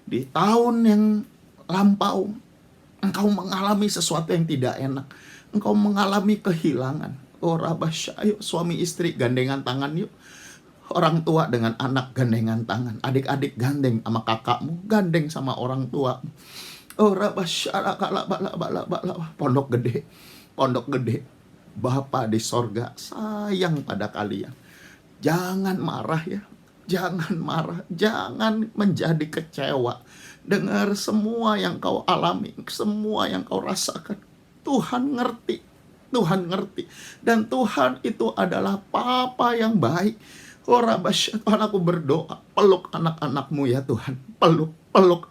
Di tahun yang lampau, engkau mengalami sesuatu yang tidak enak. Engkau mengalami kehilangan. Oh Rabasya, ayo suami istri gandengan tangan yuk. Orang tua dengan anak gandengan tangan. Adik-adik gandeng sama kakakmu, gandeng sama orang tua. Oh Rabasya, Pondok Gede, Pondok Gede, Bapa di sorga sayang pada kalian. Jangan marah ya. Jangan marah. Jangan menjadi kecewa. Dengar semua yang kau alami. Semua yang kau rasakan. Tuhan ngerti. Tuhan ngerti. Dan Tuhan itu adalah Papa yang baik. Oh Rabasya, Tuhan aku berdoa. Peluk anak-anakmu ya Tuhan. Peluk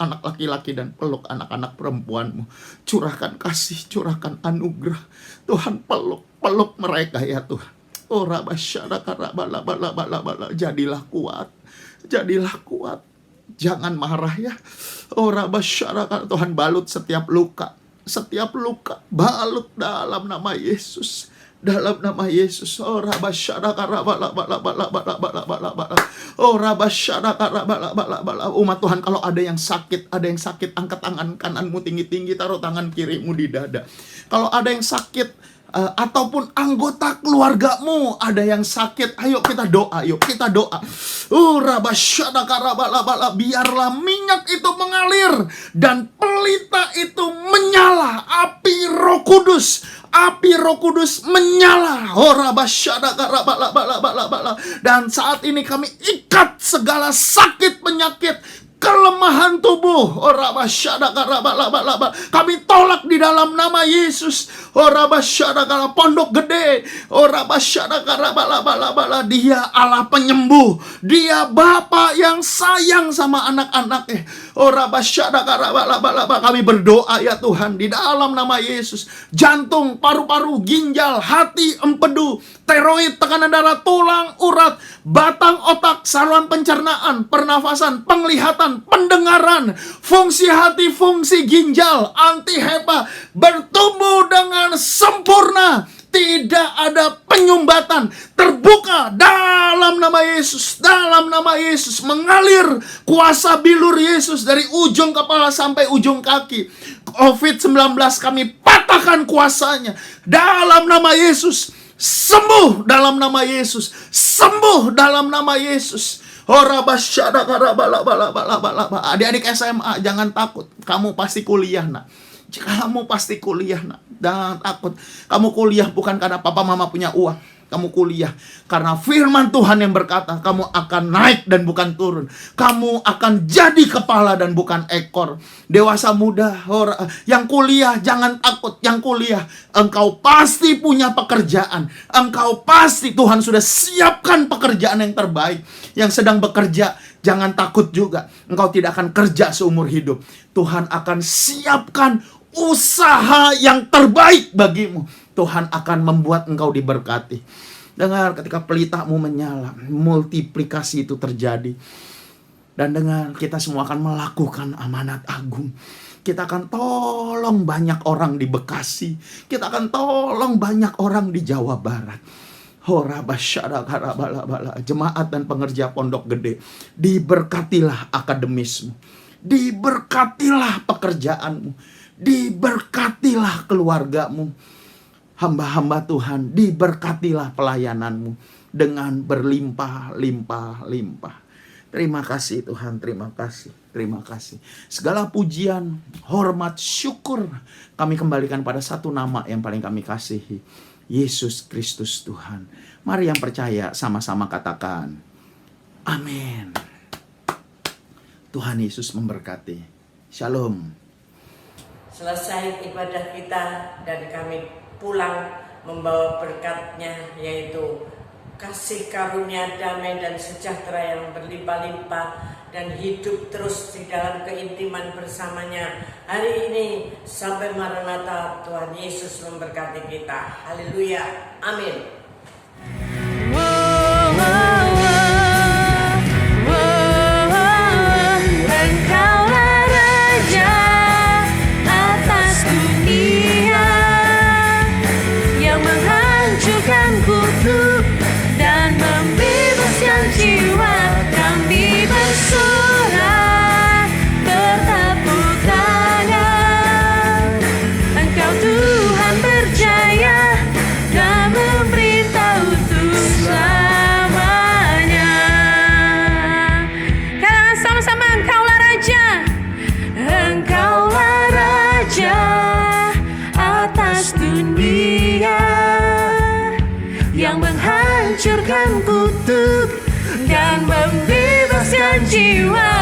anak laki-laki dan peluk anak-anak perempuanmu. Curahkan kasih, curahkan anugerah. Tuhan peluk mereka ya Tuhan. Oh Rabasya, jadilah kuat. Jadilah kuat. Jangan marah ya. Oh Rabasya, Tuhan balut setiap luka. Setiap luka balut dalam nama Yesus. Dalam nama Yesus. Oh Rabasya, oh Rabasya, umat Tuhan, kalau ada yang sakit, angkat tangan kananmu tinggi-tinggi, taruh tangan kirimu di dada. Kalau ada yang sakit, ataupun anggota keluargamu ada yang sakit, ayo kita doa, Rabasya, biarlah minyak itu mengalir dan pelita itu menyala, api Roh Kudus menyala. Oh Rabasya, dan saat ini kami ikat segala sakit penyakit, kelemahan tubuh. Oh Rabasya, kami tolak di dalam nama Yesus. Oh Rabasya, Pondok Gede. Oh Rabasya, Dia Allah penyembuh. Dia Bapa yang sayang sama anak-anaknya. Oh Rabasya, kami berdoa ya Tuhan di dalam nama Yesus. Jantung, paru-paru, ginjal, hati, empedu, tiroid, tekanan darah, tulang, urat, batang otak, saluran pencernaan, pernafasan, penglihatan, pendengaran, fungsi hati, fungsi ginjal, anti HEPA bertumbuh dengan sempurna. Tidak ada penyumbatan. Terbuka dalam nama Yesus. Dalam nama Yesus mengalir kuasa bilur Yesus dari ujung kepala sampai ujung kaki. COVID-19 kami patahkan kuasanya dalam nama Yesus. Sembuh dalam nama Yesus. Sembuh dalam nama Yesus. Adik-adik SMA, jangan takut. Kamu pasti kuliah nak. Kamu pasti kuliah nak. Jangan takut. Kamu kuliah bukan karena papa mama punya uang. kamu kuliah. Karena firman Tuhan yang berkata, kamu akan naik dan bukan turun. Kamu akan jadi kepala dan bukan ekor. Dewasa muda, yang kuliah jangan takut. Yang kuliah, engkau pasti punya pekerjaan. Engkau pasti, Tuhan sudah siapkan pekerjaan yang terbaik. Yang sedang bekerja, jangan takut juga. Engkau tidak akan kerja seumur hidup. Tuhan akan siapkan usaha yang terbaik bagimu. Tuhan akan membuat engkau diberkati. Dengar, ketika pelitamu menyala, multiplikasi itu terjadi. Dan dengar, kita semua akan melakukan amanat agung. Kita akan tolong banyak orang di Bekasi. Kita akan tolong banyak orang di Jawa Barat. Jemaat dan pengerja Pondok Gede, diberkatilah akademismu. Diberkatilah pekerjaanmu. Diberkatilah keluargamu. Hamba-hamba Tuhan, diberkatilah pelayananmu dengan berlimpah-limpah-limpah. Terima kasih Tuhan, terima kasih, terima kasih. Segala pujian, hormat, syukur kami kembalikan pada satu nama yang paling kami kasihi, Yesus Kristus Tuhan. Mari yang percaya sama-sama katakan, amin. Tuhan Yesus memberkati. Shalom. Selesai ibadah kita dan kami pulang membawa berkatnya, yaitu kasih karunia, damai dan sejahtera yang berlimpah-limpah, dan hidup terus di dalam keintiman bersamanya hari ini sampai Maranatha. Tuhan Yesus memberkati kita. Haleluya. Amin. Menghancurkan kutuk dan membebaskan jiwa.